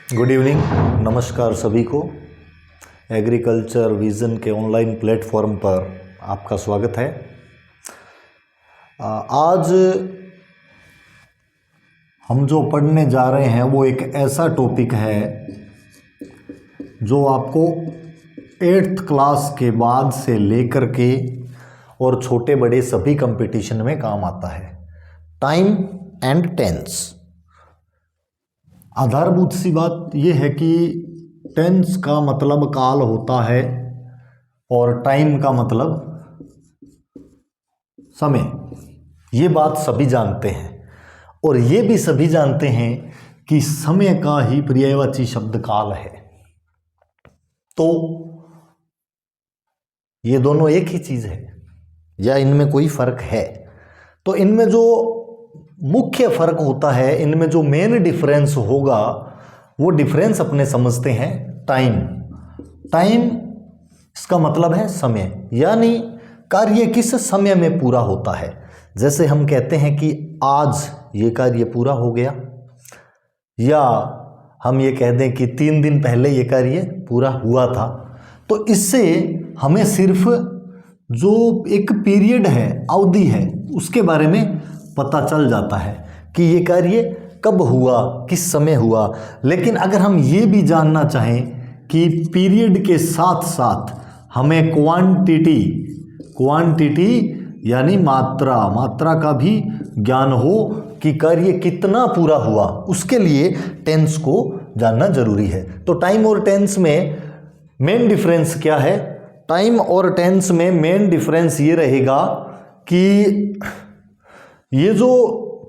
Good evening, नमस्कार सभी को। एग्रीकल्चर विजन के ऑनलाइन प्लेटफॉर्म पर आपका स्वागत है। आज हम जो पढ़ने जा रहे हैं वो एक ऐसा टॉपिक है जो आपको 8th क्लास के बाद से लेकर के और छोटे बड़े सभी कंपटीशन में काम आता है। Time and tense. आधारभूत सी बात यह है कि टेंस का मतलब काल होता है और टाइम का मतलब समय। ये बात सभी जानते हैं और ये भी सभी जानते हैं कि समय का ही पर्यायवाची शब्द काल है। तो ये दोनों एक ही चीज है या इनमें कोई फर्क है? तो इनमें जो मुख्य फर्क होता है, इनमें जो मेन डिफरेंस होगा वो डिफरेंस अपने समझते हैं टाइम। टाइम इसका मतलब है समय, यानी कार्य किस समय में पूरा होता है। जैसे हम कहते हैं कि आज ये कार्य पूरा हो गया, या हम ये कह दें कि 3 दिन पहले ये कार्य पूरा हुआ था। तो इससे हमें सिर्फ जो एक पीरियड है, अवधि है, उसके बारे में पता चल जाता है कि ये कार्य कब हुआ, किस समय हुआ। लेकिन अगर हम ये भी जानना चाहें कि पीरियड के साथ साथ हमें क्वांटिटी यानी मात्रा का भी ज्ञान हो कि कार्य कितना पूरा हुआ, उसके लिए टेंस को जानना जरूरी है। तो टाइम और टेंस में मेन डिफरेंस क्या है? टाइम और टेंस में मेन डिफरेंस ये रहेगा कि ये जो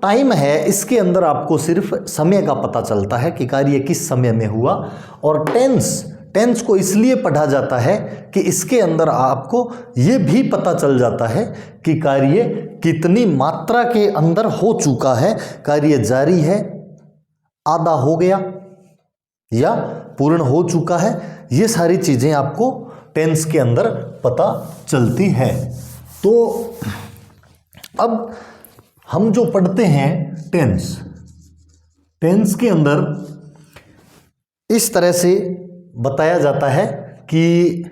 टाइम है इसके अंदर आपको सिर्फ समय का पता चलता है कि कार्य किस समय में हुआ, और टेंस को इसलिए पढ़ा जाता है कि इसके अंदर आपको ये भी पता चल जाता है कि कार्य कितनी मात्रा के अंदर हो चुका है, कार्य जारी है, आधा हो गया या पूर्ण हो चुका है। ये सारी चीजें आपको टेंस के अंदर पता चलती है। तो अब हम जो पढ़ते हैं टेंस के अंदर इस तरह से बताया जाता है कि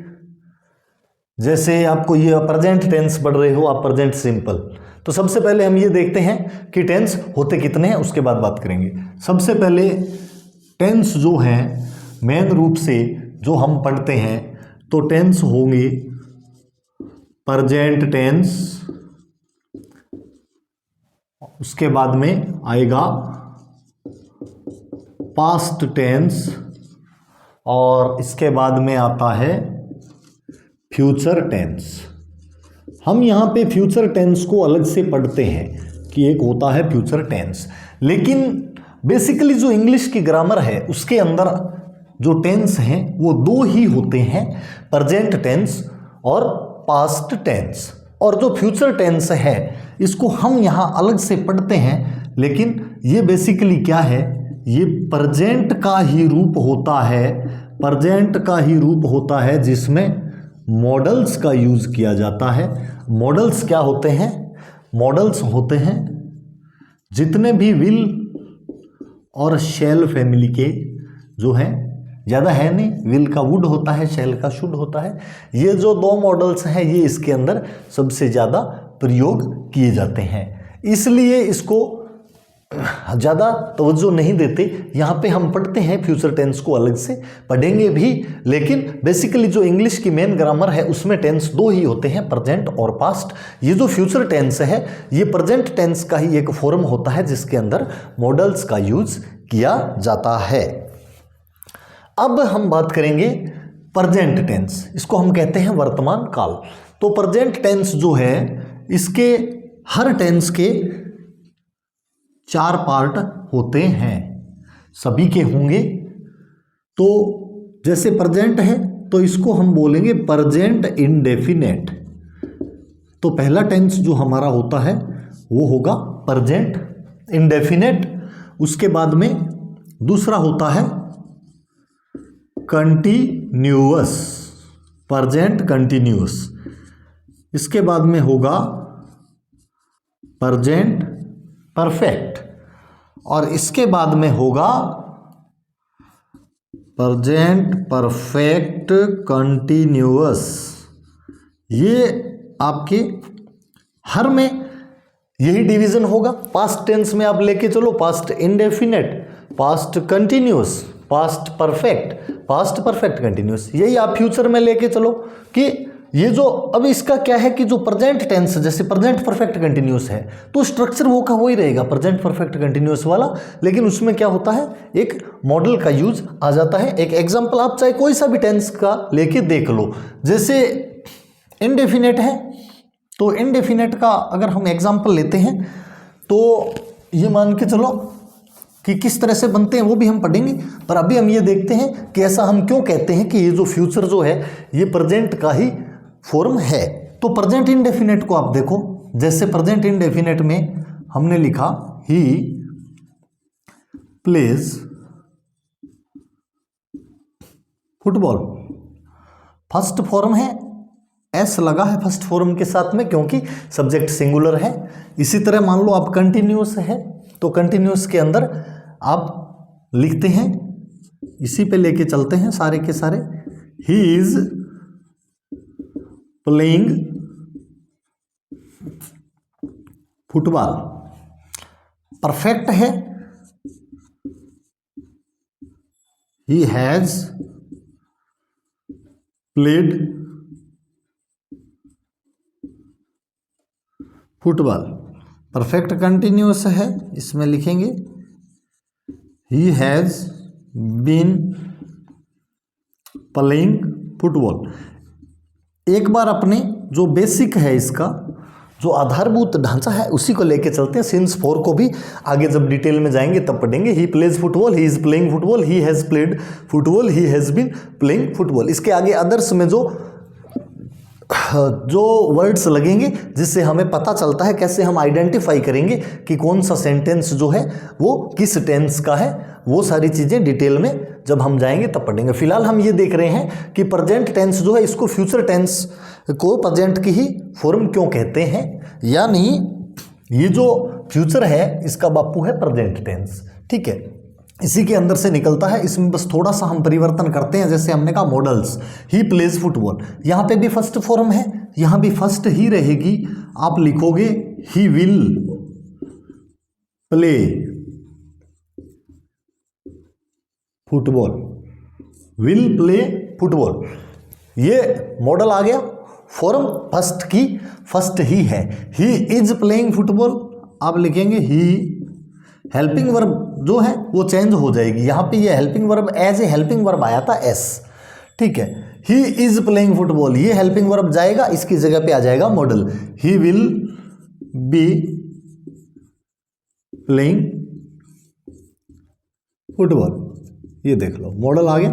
जैसे आपको ये प्रेजेंट टेंस पढ़ रहे हो आप, प्रेजेंट सिंपल। तो सबसे पहले हम ये देखते हैं कि टेंस होते कितने हैं, उसके बाद बात करेंगे। सबसे पहले टेंस जो है मेन रूप से जो हम पढ़ते हैं, तो टेंस होंगे प्रेजेंट टेंस, उसके बाद में आएगा पास्ट टेंस, और इसके बाद में आता है फ्यूचर टेंस। हम यहाँ पे फ्यूचर टेंस को अलग से पढ़ते हैं कि एक होता है फ्यूचर टेंस, लेकिन बेसिकली जो इंग्लिश की ग्रामर है उसके अंदर जो टेंस हैं वो 2 ही होते हैं, प्रेजेंट टेंस और पास्ट टेंस। और जो फ्यूचर टेंस है इसको हम यहाँ अलग से पढ़ते हैं, लेकिन ये बेसिकली क्या है, ये प्रेजेंट का ही रूप होता है जिसमें मॉडल्स का यूज किया जाता है। मॉडल्स क्या होते हैं? मॉडल्स होते हैं जितने भी विल और शेल फैमिली के जो हैं, ज़्यादा है नहीं, विल का वुड होता है, शेल का शुड होता है। ये जो 2 मॉडल्स हैं ये इसके अंदर सबसे ज़्यादा प्रयोग किए जाते हैं, इसलिए इसको ज़्यादा तवज्जो नहीं देते। यहाँ पे हम पढ़ते हैं फ्यूचर टेंस को अलग से, पढ़ेंगे भी, लेकिन बेसिकली जो इंग्लिश की मेन ग्रामर है उसमें टेंस 2 ही होते हैं, प्रेजेंट और पास्ट। ये जो फ्यूचर टेंस है ये प्रेजेंट टेंस का ही एक फॉर्म होता है जिसके अंदर मॉडल्स का यूज किया जाता है। अब हम बात करेंगे प्रेजेंट टेंस, इसको हम कहते हैं वर्तमान काल। तो प्रेजेंट टेंस जो है इसके हर टेंस के 4 पार्ट होते हैं, सभी के होंगे। तो जैसे प्रेजेंट है तो इसको हम बोलेंगे प्रेजेंट इंडेफिनेट। तो पहला टेंस जो हमारा होता है वो होगा प्रेजेंट इंडेफिनेट। उसके बाद में दूसरा होता है कंटिन्यूअस, प्रेजेंट कंटिन्यूअस। इसके बाद में होगा प्रेजेंट परफेक्ट, और इसके बाद में होगा प्रेजेंट परफेक्ट कंटिन्यूअस, ये आपके हर में यही डिवीजन होगा। पास्ट टेंस में आप लेके चलो, past indefinite, past continuous, past perfect continuous, यही आप फ्यूचर में लेके चलो कि ये जो अब इसका क्या है कि जो प्रेजेंट टेंस जैसे प्रेजेंट परफेक्ट कंटिन्यूअस है तो स्ट्रक्चर वो का वो ही रहेगा प्रेजेंट परफेक्ट कंटिन्यूअस वाला, लेकिन उसमें क्या होता है एक मॉडल का यूज आ जाता है। एक एग्जांपल आप चाहे कोई सा भी टेंस का लेके देख लो, जैसे इनडेफिनेट है तो इनडेफिनेट का अगर हम एग्जांपल लेते हैं तो ये मान के चलो कि किस तरह से बनते हैं वो भी हम पढ़ेंगे, पर अभी हम ये देखते हैं कि ऐसा हम क्यों कहते हैं कि ये जो फ्यूचर जो है ये प्रेजेंट का ही फॉर्म है। तो प्रेजेंट इंडेफिनेट को आप देखो, जैसे प्रेजेंट इंडेफिनेट में हमने लिखा ही प्लेज फुटबॉल, फर्स्ट फॉर्म है, एस लगा है फर्स्ट फॉर्म के साथ में क्योंकि सब्जेक्ट सिंगुलर है। इसी तरह मान लो आप कंटिन्यूअस है तो कंटिन्यूअस के अंदर आप लिखते हैं, इसी पे लेके चलते हैं सारे के सारे, he is playing football, perfect है, he has played football, perfect continuous है, इसमें लिखेंगे he has been playing football. एक बार अपने जो बेसिक है इसका जो आधारभूत ढांचा है उसी को लेके चलते हैं। सिंस 4 को भी आगे जब डिटेल में जाएंगे तब पढ़ेंगे। He plays football, he is playing football, he has played football, he has been playing football. इसके आगे अदर्स में जो वर्ड्स लगेंगे जिससे हमें पता चलता है, कैसे हम आइडेंटिफाई करेंगे कि कौन सा सेंटेंस जो है वो किस टेंस का है, वो सारी चीज़ें डिटेल में जब हम जाएंगे तब पढ़ेंगे। फिलहाल हम ये देख रहे हैं कि प्रेजेंट टेंस जो है इसको फ्यूचर टेंस को प्रेजेंट की ही फॉर्म क्यों कहते हैं, यानी ये जो फ्यूचर है इसका बापू है प्रेजेंट टेंस, ठीक है, इसी के अंदर से निकलता है। इसमें बस थोड़ा सा हम परिवर्तन करते हैं, जैसे हमने कहा मॉडल्स, ही प्लेज फुटबॉल, यहाँ पे भी फर्स्ट फॉर्म है, यहाँ भी फर्स्ट ही रहेगी। आप लिखोगे ही will play football, will play football, ये मॉडल आ गया, फॉर्म फर्स्ट की फर्स्ट ही है। ही इज प्लेइंग फुटबॉल, आप लिखेंगे ही, हेल्पिंग वर्ब जो है वो चेंज हो जाएगी, यहाँ पे ये helping verb as a helping verb आया था एस, ठीक है, ही इज प्लेइंग फुटबॉल, ये हेल्पिंग वर्ब जाएगा, इसकी जगह पे आ जाएगा modal, he will be playing football, ये देख लो मॉडल आ गया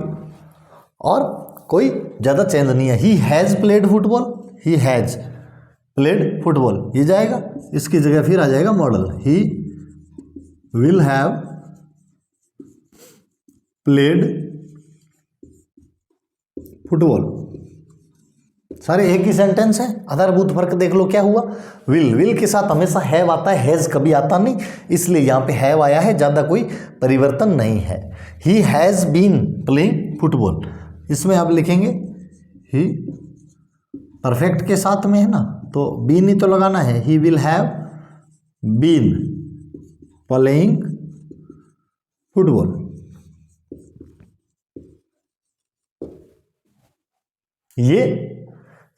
और कोई ज़्यादा चेंज नहीं है। He has played football, he has played football, ये जाएगा, इसकी जगह फिर आ जाएगा modal, he will have played football. सारे एक ही सेंटेंस है, आधारभूत फर्क देख लो क्या हुआ, विल के साथ हमेशा हैव आता है, हैज़ कभी आता नहीं, इसलिए यहाँ पे हैव आया है, ज़्यादा कोई परिवर्तन नहीं है। He has been playing football, इसमें आप लिखेंगे ही, परफेक्ट के साथ में है ना तो बीन ही तो लगाना है, he will have been playing football. ये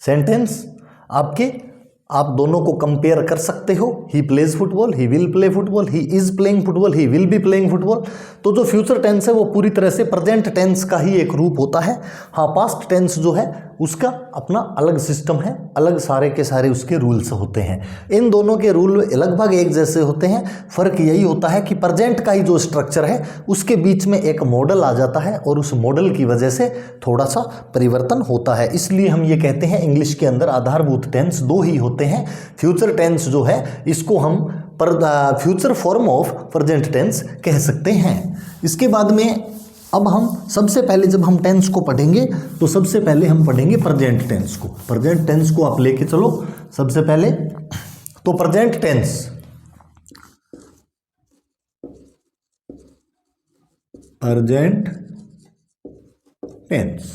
सेंटेंस आपके, आप दोनों को कंपेयर कर सकते हो, he plays football, he will play football, he is playing football, he will be playing football. तो जो फ्यूचर टेंस है वो पूरी तरह से प्रेजेंट टेंस का ही एक रूप होता है। हाँ, पास्ट टेंस जो है उसका अपना अलग सिस्टम है, अलग सारे के सारे उसके रूल्स होते हैं। इन दोनों के रूल लगभग एक जैसे होते हैं, फर्क यही होता है कि प्रेजेंट का ही जो स्ट्रक्चर है उसके बीच में एक मॉडल आ जाता है और उस मॉडल की वजह से थोड़ा सा परिवर्तन होता है। इसलिए हम ये कहते हैं इंग्लिश के अंदर आधारभूत टेंस दो ही होते हैं। फ्यूचर टेंस जो है इसको हम future form of present tense कह सकते हैं। इसके बाद में अब हम सबसे पहले जब हम टेंस को पढ़ेंगे तो सबसे पहले हम पढ़ेंगे प्रेजेंट टेंस को। प्रेजेंट टेंस को आप लेके चलो सबसे पहले। तो प्रेजेंट टेंस, प्रेजेंट टेंस।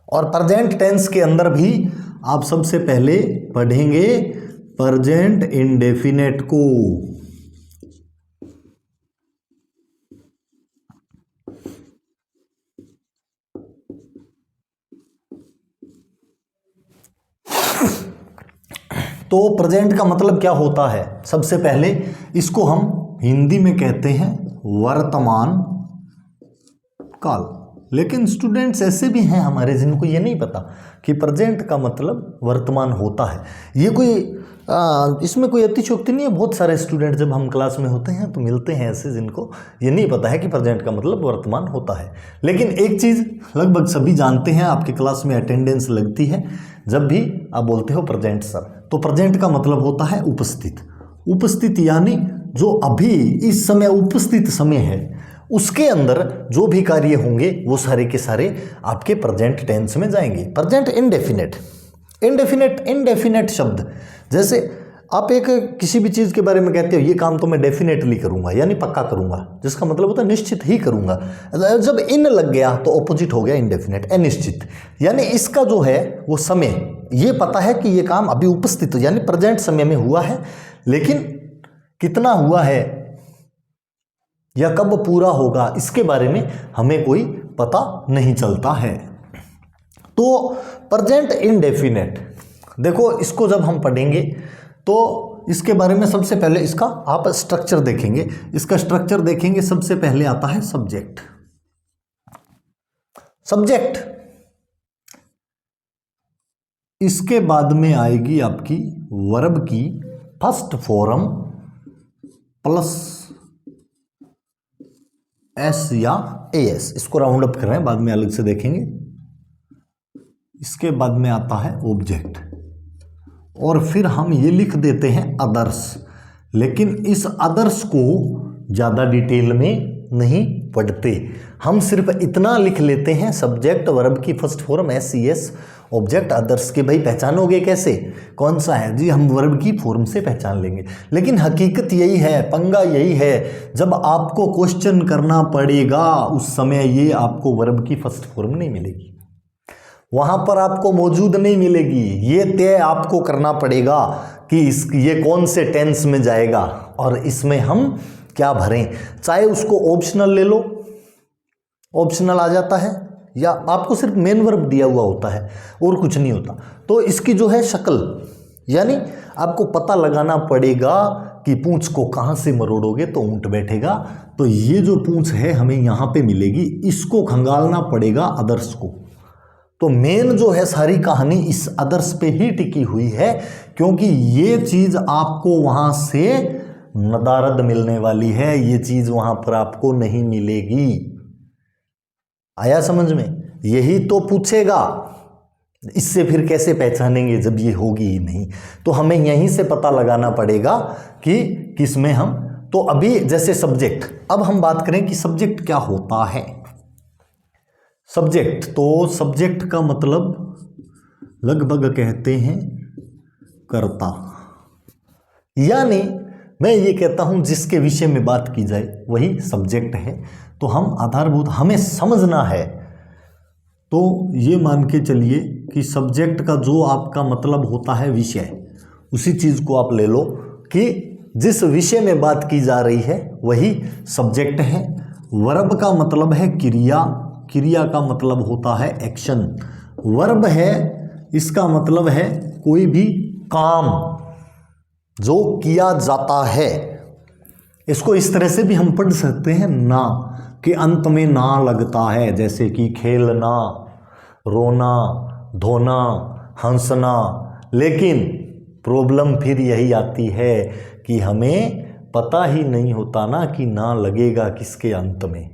और प्रेजेंट टेंस के अंदर भी आप सबसे पहले पढ़ेंगे प्रेजेंट इंडेफिनेट को। तो प्रेजेंट का मतलब क्या होता है? सबसे पहले इसको हम हिंदी में कहते हैं वर्तमान काल। लेकिन स्टूडेंट्स ऐसे भी हैं हमारे जिनको ये नहीं पता कि प्रेजेंट का मतलब वर्तमान होता है। ये कोई इसमें कोई अतिशयोक्ति नहीं है। बहुत सारे स्टूडेंट जब हम क्लास में होते हैं तो मिलते हैं ऐसे जिनको ये नहीं पता है कि प्रेजेंट का मतलब वर्तमान होता है। लेकिन एक चीज़ लगभग सभी जानते हैं, आपके क्लास में अटेंडेंस लगती है जब भी आप बोलते हो प्रेजेंट सर। तो प्रेजेंट का मतलब होता है उपस्थित। उपस्थित यानी जो अभी इस समय उपस्थित समय है उसके अंदर जो भी कार्य होंगे वो सारे के सारे आपके प्रेजेंट टेंस में जाएंगे। प्रेजेंट इंडेफिनेट, इंडेफिनेट शब्द, जैसे आप एक किसी भी चीज़ के बारे में कहते हो ये काम तो मैं डेफिनेटली करूंगा यानी पक्का करूंगा, जिसका मतलब होता है निश्चित ही करूंगा। जब इन लग गया तो ऑपोजिट हो गया इंडेफिनेट, अनिश्चित। यानी इसका जो है वो समय ये पता है कि ये काम अभी उपस्थित यानी प्रेजेंट समय में हुआ है, लेकिन कितना हुआ है या कब पूरा होगा इसके बारे में हमें कोई पता नहीं चलता है। तो प्रेजेंट इंडेफिनेट, देखो इसको जब हम पढ़ेंगे तो इसके बारे में सबसे पहले इसका आप स्ट्रक्चर देखेंगे। इसका स्ट्रक्चर देखेंगे, सबसे पहले आता है सब्जेक्ट। सब्जेक्ट, इसके बाद में आएगी आपकी वर्ब की फर्स्ट फॉर्म प्लस एस या एस, इसको राउंड अप कर रहे हैं, बाद में अलग से देखेंगे। इसके बाद में आता है ऑब्जेक्ट और फिर हम ये लिख देते हैं अदर्स। लेकिन इस अदर्स को ज़्यादा डिटेल में नहीं पढ़ते, हम सिर्फ इतना लिख लेते हैं सब्जेक्ट वर्ब की first form S C S object others के। भाई पहचानोगे कैसे कौन सा है? जी हम वर्ब की फॉर्म से पहचान लेंगे। लेकिन हकीकत यही है, पंगा यही है, जब आपको क्वेश्चन करना पड़ेगा उस समय ये आपको वर्ब की फर्स्ट फॉर्म नहीं मिलेगी, वहां पर आपको मौजूद नहीं मिलेगी। ये तय आपको करना पड़ेगा कि ये कौन से टेंस में जाएगा और इसमें हम क्या भरें। चाहे उसको ऑप्शनल ले लो, ऑप्शनल आ जाता है, या आपको सिर्फ मेन वर्ब दिया हुआ होता है और कुछ नहीं होता। तो इसकी जो है शक्ल, यानी आपको पता लगाना पड़ेगा कि पूंछ को कहाँ से मरोड़ोगे तो ऊंट बैठेगा। तो ये जो पूंछ है हमें यहाँ पे मिलेगी, इसको खंगालना पड़ेगा अदर्स को। तो मेन जो है सारी कहानी इस अदर्स पे ही टिकी हुई है, क्योंकि ये चीज़ आपको वहाँ से नदारद मिलने वाली है, ये चीज़ वहाँ पर आपको नहीं मिलेगी। आया समझ में? यही तो पूछेगा, इससे फिर कैसे पहचानेंगे जब ये होगी ही नहीं। तो हमें यहीं से पता लगाना पड़ेगा कि किस में हम। तो अभी जैसे सब्जेक्ट, अब हम बात करें कि सब्जेक्ट क्या होता है। सब्जेक्ट, तो सब्जेक्ट का मतलब लगभग कहते हैं कर्ता, यानी मैं ये कहता हूं जिसके विषय में बात की जाए वही सब्जेक्ट है। तो हम आधारभूत हमें समझना है, तो ये मान के चलिए कि सब्जेक्ट का जो आपका मतलब होता है विषय, उसी चीज़ को आप ले लो कि जिस विषय में बात की जा रही है वही सब्जेक्ट है। वर्ब का मतलब है क्रिया, क्रिया का मतलब होता है एक्शन। वर्ब है, इसका मतलब है कोई भी काम जो किया जाता है। इसको इस तरह से भी हम पढ़ सकते हैं, ना के अंत में ना लगता है, जैसे कि खेलना, रोना, धोना, हंसना। लेकिन प्रॉब्लम फिर यही आती है कि हमें पता ही नहीं होता ना कि ना लगेगा किसके अंत में,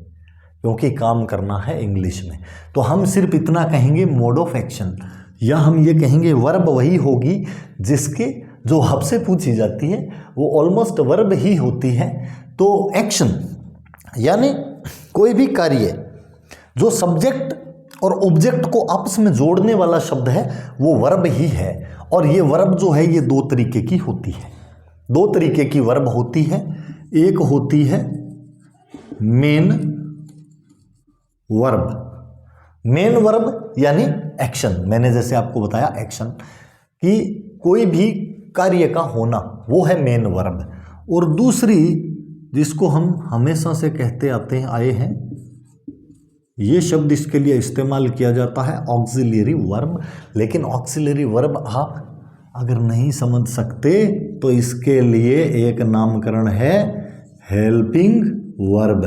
क्योंकि काम करना है इंग्लिश में। तो हम सिर्फ इतना कहेंगे मोड ऑफ एक्शन, या हम ये कहेंगे वर्ब वही होगी जिसके जो आपसे पूछी जाती है वो ऑलमोस्ट वर्ब ही होती है। तो एक्शन यानी कोई भी कार्य जो सब्जेक्ट और ऑब्जेक्ट को आपस में जोड़ने वाला शब्द है वो वर्ब ही है। और ये वर्ब जो है ये दो तरीके की होती है, दो तरीके की वर्ब होती है। एक होती है मेन वर्ब, मेन वर्ब यानी एक्शन, मैंने जैसे आपको बताया एक्शन कि कोई भी कार्य का होना, वो है मेन वर्ब। और दूसरी जिसको हम हमेशा से कहते आते हैं आए हैं, ये शब्द इसके लिए इस्तेमाल किया जाता है ऑक्सिलरी वर्ब। लेकिन ऑक्सिलरी वर्ब आप अगर नहीं समझ सकते तो इसके लिए एक नामकरण है हेल्पिंग वर्ब,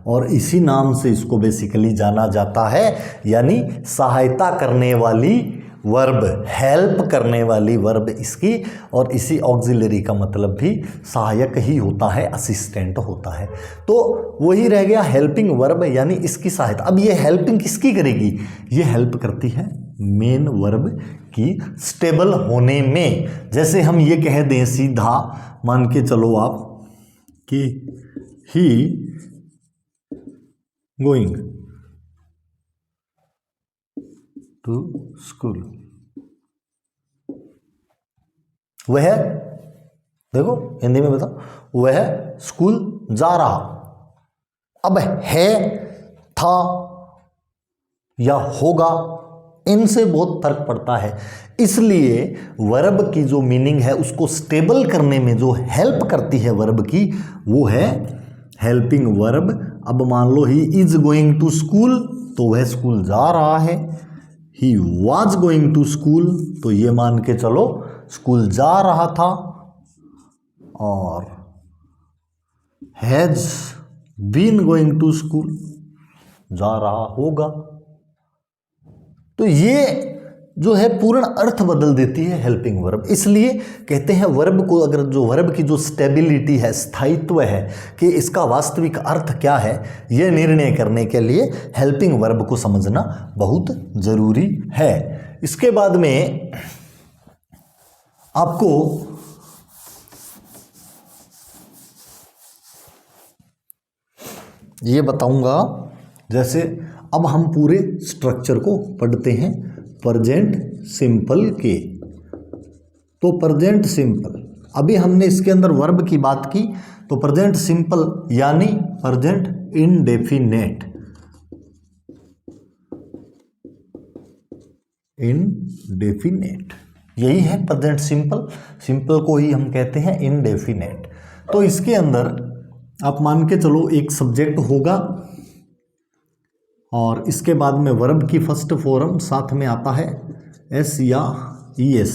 और इसी नाम से इसको बेसिकली जाना जाता है, यानी सहायता करने वाली वर्ब, हेल्प करने वाली वर्ब इसकी। और इसी ऑक्सिलरी का मतलब भी सहायक ही होता है, असिस्टेंट होता है। तो वही रह गया हेल्पिंग वर्ब, यानी इसकी सहायता। अब ये हेल्पिंग किसकी करेगी? ये हेल्प करती है मेन वर्ब की स्टेबल होने में। जैसे हम ये कह दें सीधा, मान के चलो आप कि ही गोइंग टू स्कूल, वह, देखो हिंदी में बताओ, वह स्कूल जा रहा। अब है, था या होगा, इनसे बहुत फर्क पड़ता है। इसलिए वर्ब की जो मीनिंग है उसको स्टेबल करने में जो हेल्प करती है वर्ब की, वो है हेल्पिंग वर्ब। अब मान लो he is going to school, तो वह स्कूल जा रहा है। He was going to school, तो ये मान के चलो स्कूल जा रहा था। और has been going to school, जा रहा होगा। तो ये जो है पूर्ण अर्थ बदल देती है हेल्पिंग वर्ब। इसलिए कहते हैं वर्ब को, अगर जो वर्ब की जो स्टेबिलिटी है, स्थायित्व है, कि इसका वास्तविक अर्थ क्या है, यह निर्णय करने के लिए हेल्पिंग वर्ब को समझना बहुत जरूरी है। इसके बाद में आपको ये बताऊंगा, जैसे अब हम पूरे स्ट्रक्चर को पढ़ते हैं प्रेजेंट सिंपल के। तो प्रेजेंट सिंपल, अभी हमने इसके अंदर वर्ब की बात की, तो प्रेजेंट सिंपल यानी प्रेजेंट इंडेफिनेट, इनडेफिनेट, यही है प्रेजेंट सिंपल। सिंपल को ही हम कहते हैं इनडेफिनेट। तो इसके अंदर आप मान के चलो एक सब्जेक्ट होगा, और इसके बाद में वर्ब की फर्स्ट फॉर्म साथ में आता है एस या ई एस।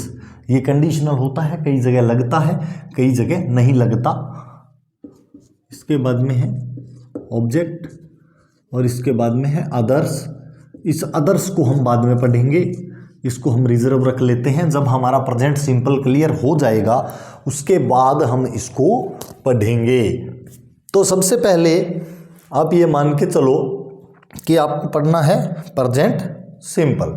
ये कंडीशनल होता है, कई जगह लगता है, कई जगह नहीं लगता। इसके बाद में है ऑब्जेक्ट, और इसके बाद में है अदर्स। इस अदर्स को हम बाद में पढ़ेंगे, इसको हम रिजर्व रख लेते हैं। जब हमारा प्रेजेंट सिंपल क्लियर हो जाएगा उसके बाद हम इसको पढ़ेंगे। तो सबसे पहले आप ये मान के चलो कि आपको पढ़ना है प्रेजेंट सिंपल।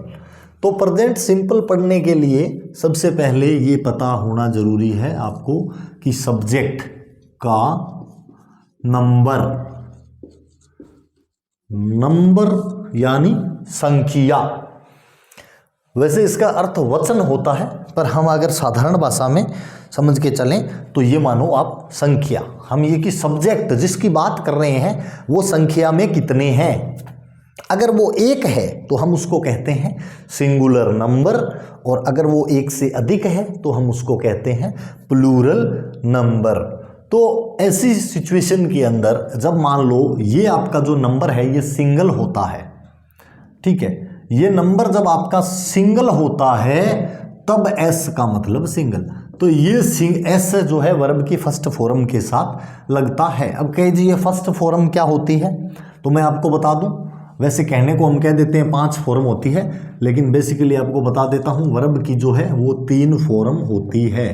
तो प्रेजेंट सिंपल पढ़ने के लिए सबसे पहले ये पता होना जरूरी है आपको कि सब्जेक्ट का नंबर, नंबर यानी संख्या। वैसे इसका अर्थ वचन होता है, पर हम अगर साधारण भाषा में समझ के चलें तो ये मानो आप संख्या। हम ये कि सब्जेक्ट जिसकी बात कर रहे हैं वो संख्या में कितने हैं। अगर वो एक है तो हम उसको कहते हैं सिंगुलर नंबर, और अगर वो एक से अधिक है तो हम उसको कहते हैं प्लूरल नंबर। तो ऐसी सिचुएशन के अंदर जब मान लो ये आपका जो नंबर है ये सिंगल होता है, ठीक है, ये नंबर जब आपका सिंगल होता है तब एस का मतलब सिंगल। तो ये एस जो है वर्ब की फर्स्ट फॉर्म के साथ लगता है। अब कह जी ये फर्स्ट फॉर्म क्या होती है, तो मैं आपको बता दूं। वैसे कहने को हम कह देते हैं 5 फॉर्म होती है, लेकिन बेसिकली आपको बता देता हूं वर्ब की जो है वो 3 फॉर्म होती है।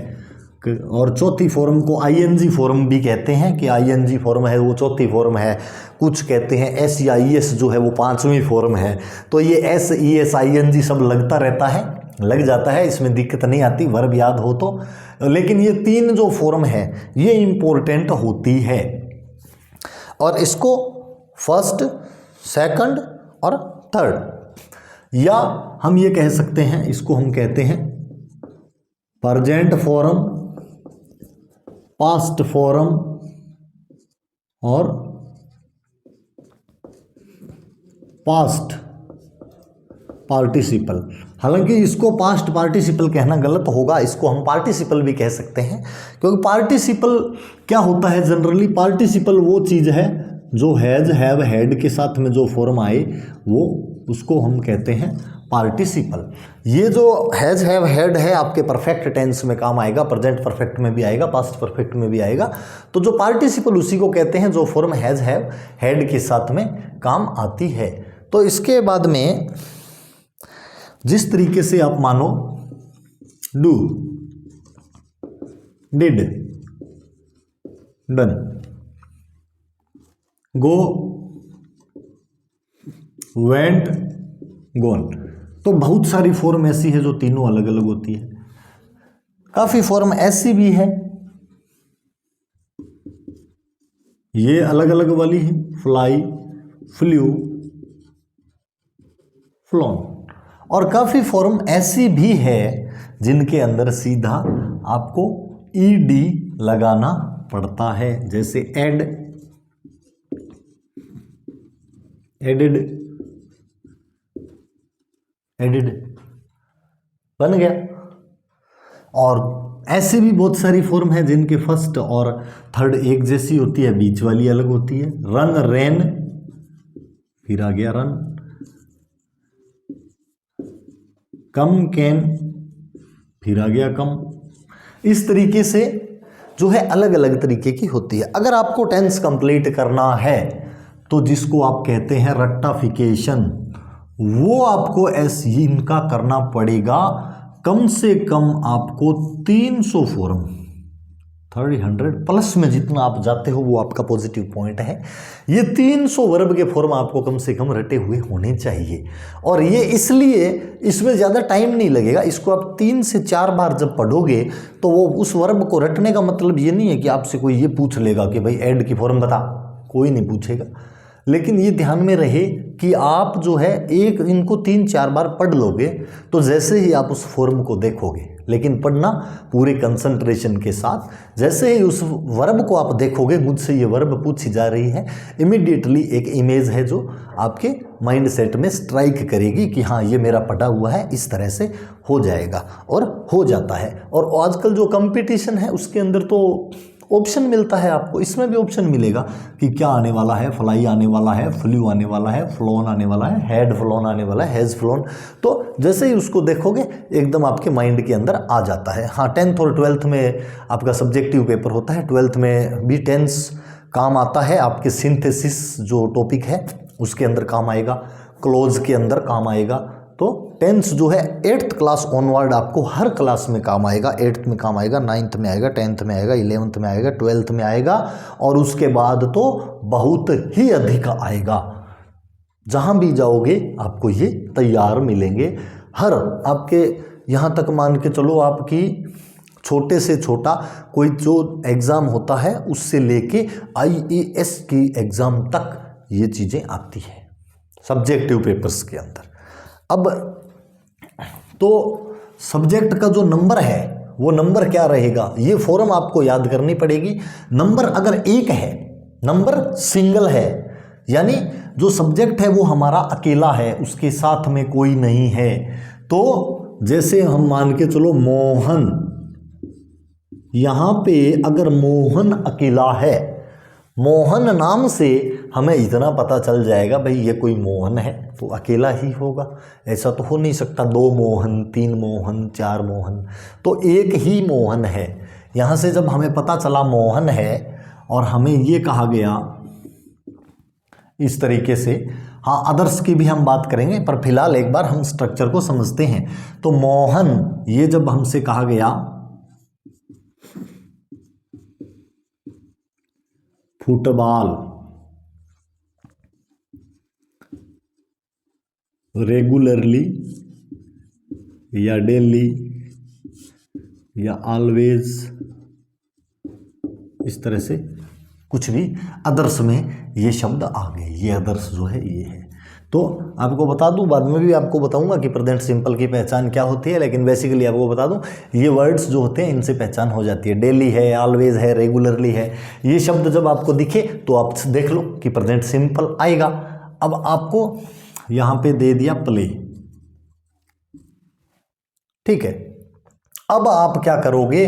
और चौथी फॉर्म को आईएनजी फॉर्म भी कहते हैं, कि आईएनजी फॉर्म है वो चौथी फॉर्म है। कुछ कहते हैं एस या ई एस जो है वो 5वीं फॉर्म है। तो ये एस ई एस आईएनजी सब लगता रहता है, लग जाता है, इसमें दिक्कत नहीं आती वर्ब याद हो तो। लेकिन ये 3 जो फॉर्म है ये इंपॉर्टेंट होती है, और इसको फर्स्ट, सेकंड और थर्ड, या हम ये कह सकते हैं, इसको हम कहते हैं प्रेजेंट फॉर्म, पास्ट फॉर्म और पास्ट पार्टिसिपल। हालांकि इसको पास्ट पार्टिसिपल कहना गलत होगा, इसको हम पार्टिसिपल भी कह सकते हैं, क्योंकि पार्टिसिपल क्या होता है जनरली, पार्टिसिपल वो चीज़ है जो हैज़ हैव हैड के साथ में जो फॉर्म आए वो उसको हम कहते हैं पार्टिसिपल। ये जो हैज़ हैव हैड है आपके परफेक्ट टेंस में काम आएगा, प्रेजेंट परफेक्ट में भी आएगा, पास्ट परफेक्ट में भी आएगा। तो जो पार्टिसिपल उसी को कहते हैं जो फॉर्म हैज़ हैव हैड के साथ में काम आती है। तो इसके बाद में जिस तरीके से आप मानो do, did, done, go, went, gone, तो बहुत सारी फॉर्म ऐसी है जो तीनों अलग अलग होती है। काफी फॉर्म ऐसी भी है, ये अलग अलग वाली है, फ्लाई, फ्लू, फ्लोन, और काफी फॉर्म ऐसी भी है जिनके अंदर सीधा आपको ईडी लगाना पड़ता है, जैसे एड, एडिड, एडिड बन गया। और ऐसे भी बहुत सारी फॉर्म है जिनके फर्स्ट और थर्ड एक जैसी होती है, बीच वाली अलग होती है। रन, रेन, फिर आ गया रन, कम, कैन, फिर आ गया कम। इस तरीके से जो है अलग अलग तरीके की होती है। अगर आपको टेंस कंप्लीट करना है तो जिसको आप कहते हैं रट्टाफिकेशन, वो आपको इनका करना पड़ेगा कम से कम आपको 300 फॉर्म, 300 प्लस में जितना आप जाते हो वो आपका पॉजिटिव पॉइंट है। ये 300 वर्ब के फॉर्म आपको कम से कम रटे हुए होने चाहिए, और ये इसलिए इसमें ज़्यादा टाइम नहीं लगेगा। इसको आप 3 से 4 बार जब पढ़ोगे तो वो उस वर्ब को रटने का मतलब ये नहीं है कि आपसे कोई ये पूछ लेगा कि भाई ऐड की फॉर्म बता, कोई नहीं पूछेगा। लेकिन ये ध्यान में रहे कि आप जो है एक इनको 3-4 बार पढ़ लोगे तो जैसे ही आप उस फॉर्म को देखोगे, लेकिन पढ़ना पूरे कंसंट्रेशन के साथ, जैसे ही उस वर्ब को आप देखोगे, मुझसे ये वर्ब पूछी जा रही है, इमीडिएटली एक इमेज है जो आपके माइंड सेट में स्ट्राइक करेगी कि हाँ ये मेरा पढ़ा हुआ है, इस तरह से हो जाएगा, और हो जाता है। और आजकल जो कंपटीशन है उसके अंदर तो ऑप्शन मिलता है आपको, इसमें भी ऑप्शन मिलेगा कि क्या आने वाला है, फ्लाई आने वाला है, फ्लू आने वाला है, फ्लोन आने वाला है, हैड फ्लोन आने वाला है, हैज़ फ्लोन। तो जैसे ही उसको देखोगे एकदम आपके माइंड के अंदर आ जाता है। हाँ, 10th और 12th में आपका सब्जेक्टिव पेपर होता है, 12th में भी टेंस काम आता है, आपके सिंथेसिस जो टॉपिक है उसके अंदर काम आएगा, क्लोज के अंदर काम आएगा। तो टेंस जो है 8th क्लास ऑनवर्ड आपको हर क्लास में काम आएगा। 8th में काम आएगा, 9th में आएगा, 10th में आएगा, 11th में आएगा, 12th में आएगा, और उसके बाद तो बहुत ही अधिक आएगा। जहाँ भी जाओगे आपको ये तैयार मिलेंगे। हर आपके यहाँ तक मान के चलो आपकी छोटे से छोटा कोई जो एग्ज़ाम होता है उससे लेके IAS की एग्ज़ाम तक ये चीज़ें आती हैं सब्जेक्टिव पेपर्स के अंदर। अब तो सब्जेक्ट का जो नंबर है वो नंबर क्या रहेगा, ये फॉर्म आपको याद करनी पड़ेगी। नंबर अगर 1 है, नंबर सिंगल है, यानी जो सब्जेक्ट है वो हमारा अकेला है, उसके साथ में कोई नहीं है। तो जैसे हम मान के चलो मोहन, यहाँ पे अगर मोहन अकेला है, मोहन नाम से हमें इतना पता चल जाएगा भाई ये कोई मोहन है तो अकेला ही होगा। ऐसा तो हो नहीं सकता 2 मोहन, 3 मोहन, 4 मोहन, तो एक ही मोहन है। यहाँ से जब हमें पता चला मोहन है और हमें ये कहा गया इस तरीके से, हाँ अदर्स की भी हम बात करेंगे पर फिलहाल एक बार हम स्ट्रक्चर को समझते हैं। तो मोहन ये जब हमसे कहा गया, फुटबॉल, रेगुलरली या डेली या ऑलवेज, इस तरह से कुछ भी अदर्स में ये शब्द आ गए। ये अदर्स जो है ये है। तो आपको बता दूं, बाद में भी आपको बताऊंगा कि प्रेजेंट सिंपल की पहचान क्या होती है, लेकिन बेसिकली आपको बता दूं ये वर्ड्स जो होते हैं इनसे पहचान हो जाती है। डेली है, ऑलवेज है, रेगुलरली है, ये शब्द जब आपको दिखे तो आप देख लो कि प्रेजेंट सिंपल आएगा। अब आपको यहाँ पे दे दिया प्ले, ठीक है, अब आप क्या करोगे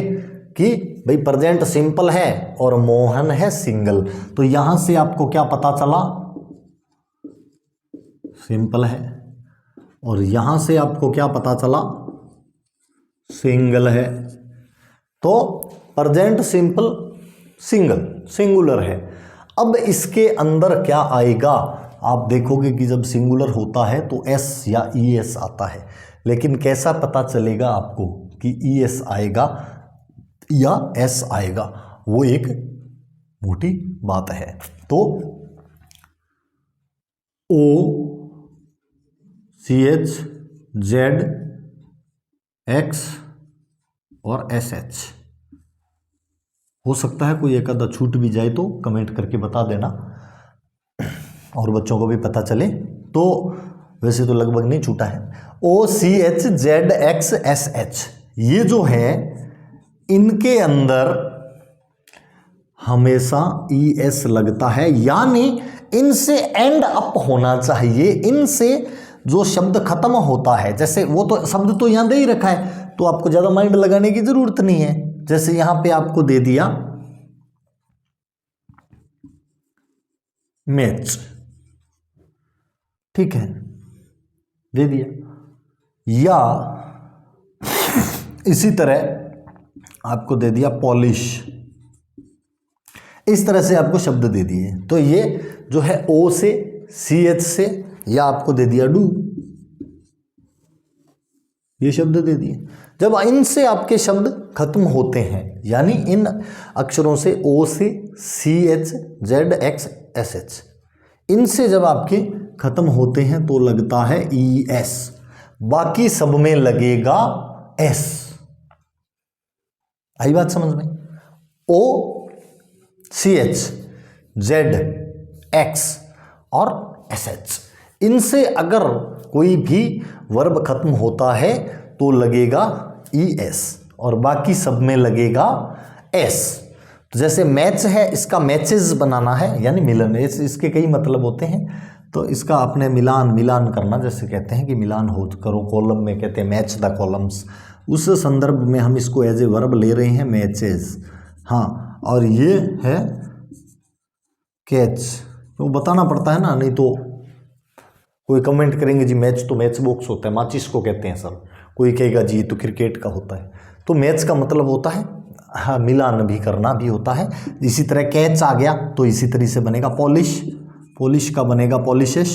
कि भाई प्रेजेंट सिंपल है और मोहन है सिंगल, तो यहां से आपको क्या पता चला, सिंपल है, और यहां से आपको क्या पता चला, सिंगल है। तो प्रेजेंट सिंपल सिंगल सिंगुलर है। अब इसके अंदर क्या आएगा, आप देखोगे कि जब सिंगुलर होता है तो एस या ई एस आता है, लेकिन कैसा पता चलेगा आपको कि ई एस आएगा या एस आएगा, वो एक मोटी बात है। तो ओ सी एच जेड एक्स और एस एच, हो सकता है कोई एक आधा छूट भी जाए तो कमेंट करके बता देना और बच्चों को भी पता चले। तो वैसे तो लगभग नहीं छूटा है। O C H Z X S H, ये जो है इनके अंदर हमेशा ई एस लगता है, यानी इनसे एंड अप होना चाहिए। इनसे जो शब्द खत्म होता है, जैसे वो तो शब्द तो यहां दे ही रखा है, तो आपको ज्यादा माइंड लगाने की जरूरत नहीं है। जैसे यहां पे आपको दे दिया मैच, ठीक है, दे दिया, या इसी तरह आपको दे दिया पॉलिश, इस तरह से आपको शब्द दे दिए। तो ये जो है ओ से सी एच से, या आपको दे दिया डू, ये शब्द दे दिए। जब इनसे आपके शब्द खत्म होते हैं, यानी इन अक्षरों से ओ से C H Z X S H, इनसे जब आपके खत्म होते हैं तो लगता है ई एस, बाकी सब में लगेगा एस। आई बात समझ में? ओ सी एच जेड एक्स और एस एच, इनसे अगर कोई भी वर्ब खत्म होता है तो लगेगा ई एस और बाकी सब में लगेगा एस। तो जैसे मैच है, इसका मैचेस बनाना है यानी मिलन, इसके कई मतलब होते हैं। तो इसका आपने मिलान करना, जैसे कहते हैं कि मिलान हो करो कॉलम में, कहते हैं मैच द कॉलम्स, उस संदर्भ में हम इसको एज ए वर्ब ले रहे हैं मैचेस। हाँ, और ये है कैच, तो बताना पड़ता है ना, नहीं तो कोई कमेंट करेंगे जी मैच तो मैच बॉक्स होता है, माचिस को कहते हैं सर, कोई कहेगा जी तो क्रिकेट का होता है। तो मैच का मतलब होता है हाँ मिलान भी करना भी होता है। इसी तरह कैच आ गया तो इसी तरह से बनेगा पॉलिश, पॉलिश का बनेगा पॉलिशेस,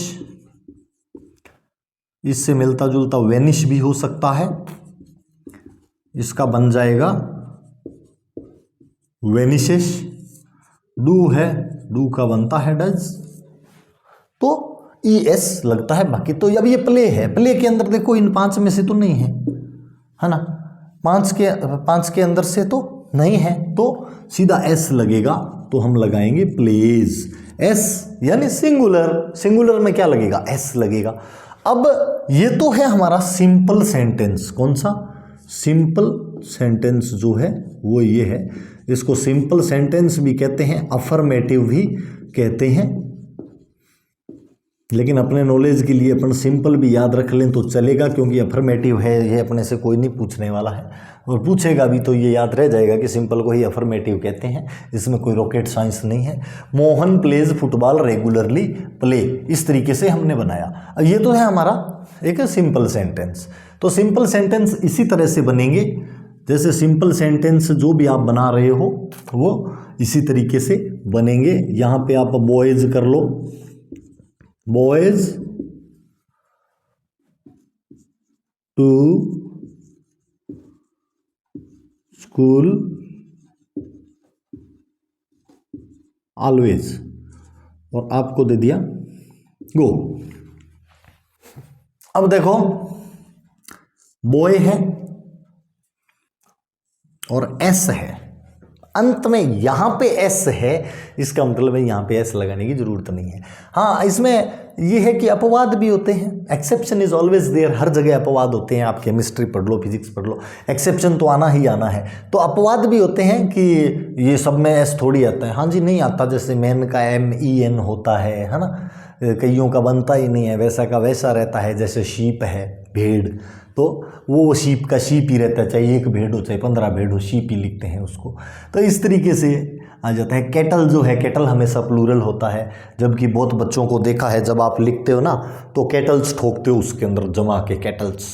इससे मिलता जुलता वेनिश भी हो सकता है, इसका बन जाएगा वेनिशेस। डू है, डू का बनता है डज, तो ई एस लगता है। बाकी तो अब ये प्ले है, प्ले के अंदर देखो इन पांच में से तो नहीं है ना, पांच के अंदर से तो नहीं है, तो सीधा एस लगेगा, तो हम लगाएंगे प्लेज। एस यानी सिंगुलर, सिंगुलर में क्या लगेगा, एस लगेगा। अब ये तो है हमारा सिंपल सेंटेंस। कौन सा? सिंपल सेंटेंस जो है वो ये है, इसको सिंपल सेंटेंस भी कहते हैं, अफर्मेटिव भी कहते हैं, लेकिन अपने नॉलेज के लिए अपन सिंपल भी याद रख लें तो चलेगा, क्योंकि अफर्मेटिव है, ये अपने से कोई नहीं पूछने वाला है, और पूछेगा भी तो ये याद रह जाएगा कि सिंपल को ही अफर्मेटिव कहते हैं, इसमें कोई रॉकेट साइंस नहीं है। Mohan plays football regularly play, इस तरीके से हमने बनाया। अब ये तो है हमारा एक सिंपल सेंटेंस। तो सिंपल सेंटेंस इसी तरह से बनेंगे, जैसे सिंपल सेंटेंस जो भी आप बना रहे हो वो इसी तरीके से बनेंगे। यहाँ पे आप बॉयज कर लो, बॉयज टू स्कूल ऑलवेज, और आपको दे दिया गो। अब देखो बॉय है और एस है, अंत में यहां पे एस है, इसका मतलब है यहां पे एस लगाने की जरूरत नहीं है। हाँ, इसमें यह है कि अपवाद भी होते हैं, एक्सेप्शन इज ऑलवेज देयर, हर जगह अपवाद होते हैं। आप केमिस्ट्री पढ़ लो, फिजिक्स पढ़ लो, एक्सेप्शन तो आना ही आना है। तो अपवाद भी होते हैं कि ये सब में एस थोड़ी आता है। हाँ जी, नहीं आता, जैसे मैन का MEN होता है ना, कईयों का बनता ही नहीं है, वैसा का वैसा रहता है। जैसे शीप है, भेड़, तो वो शीप का शीप ही रहता है, चाहे एक भेड़ हो चाहे 15 भेड़ हो, शीप ही लिखते हैं उसको। तो इस तरीके से आ जाता है। कैटल जो है, कैटल हमेशा प्लूरल होता है, जबकि बहुत बच्चों को देखा है जब आप लिखते हो ना तो कैटल्स ठोकते हो उसके अंदर जमा के, कैटल्स,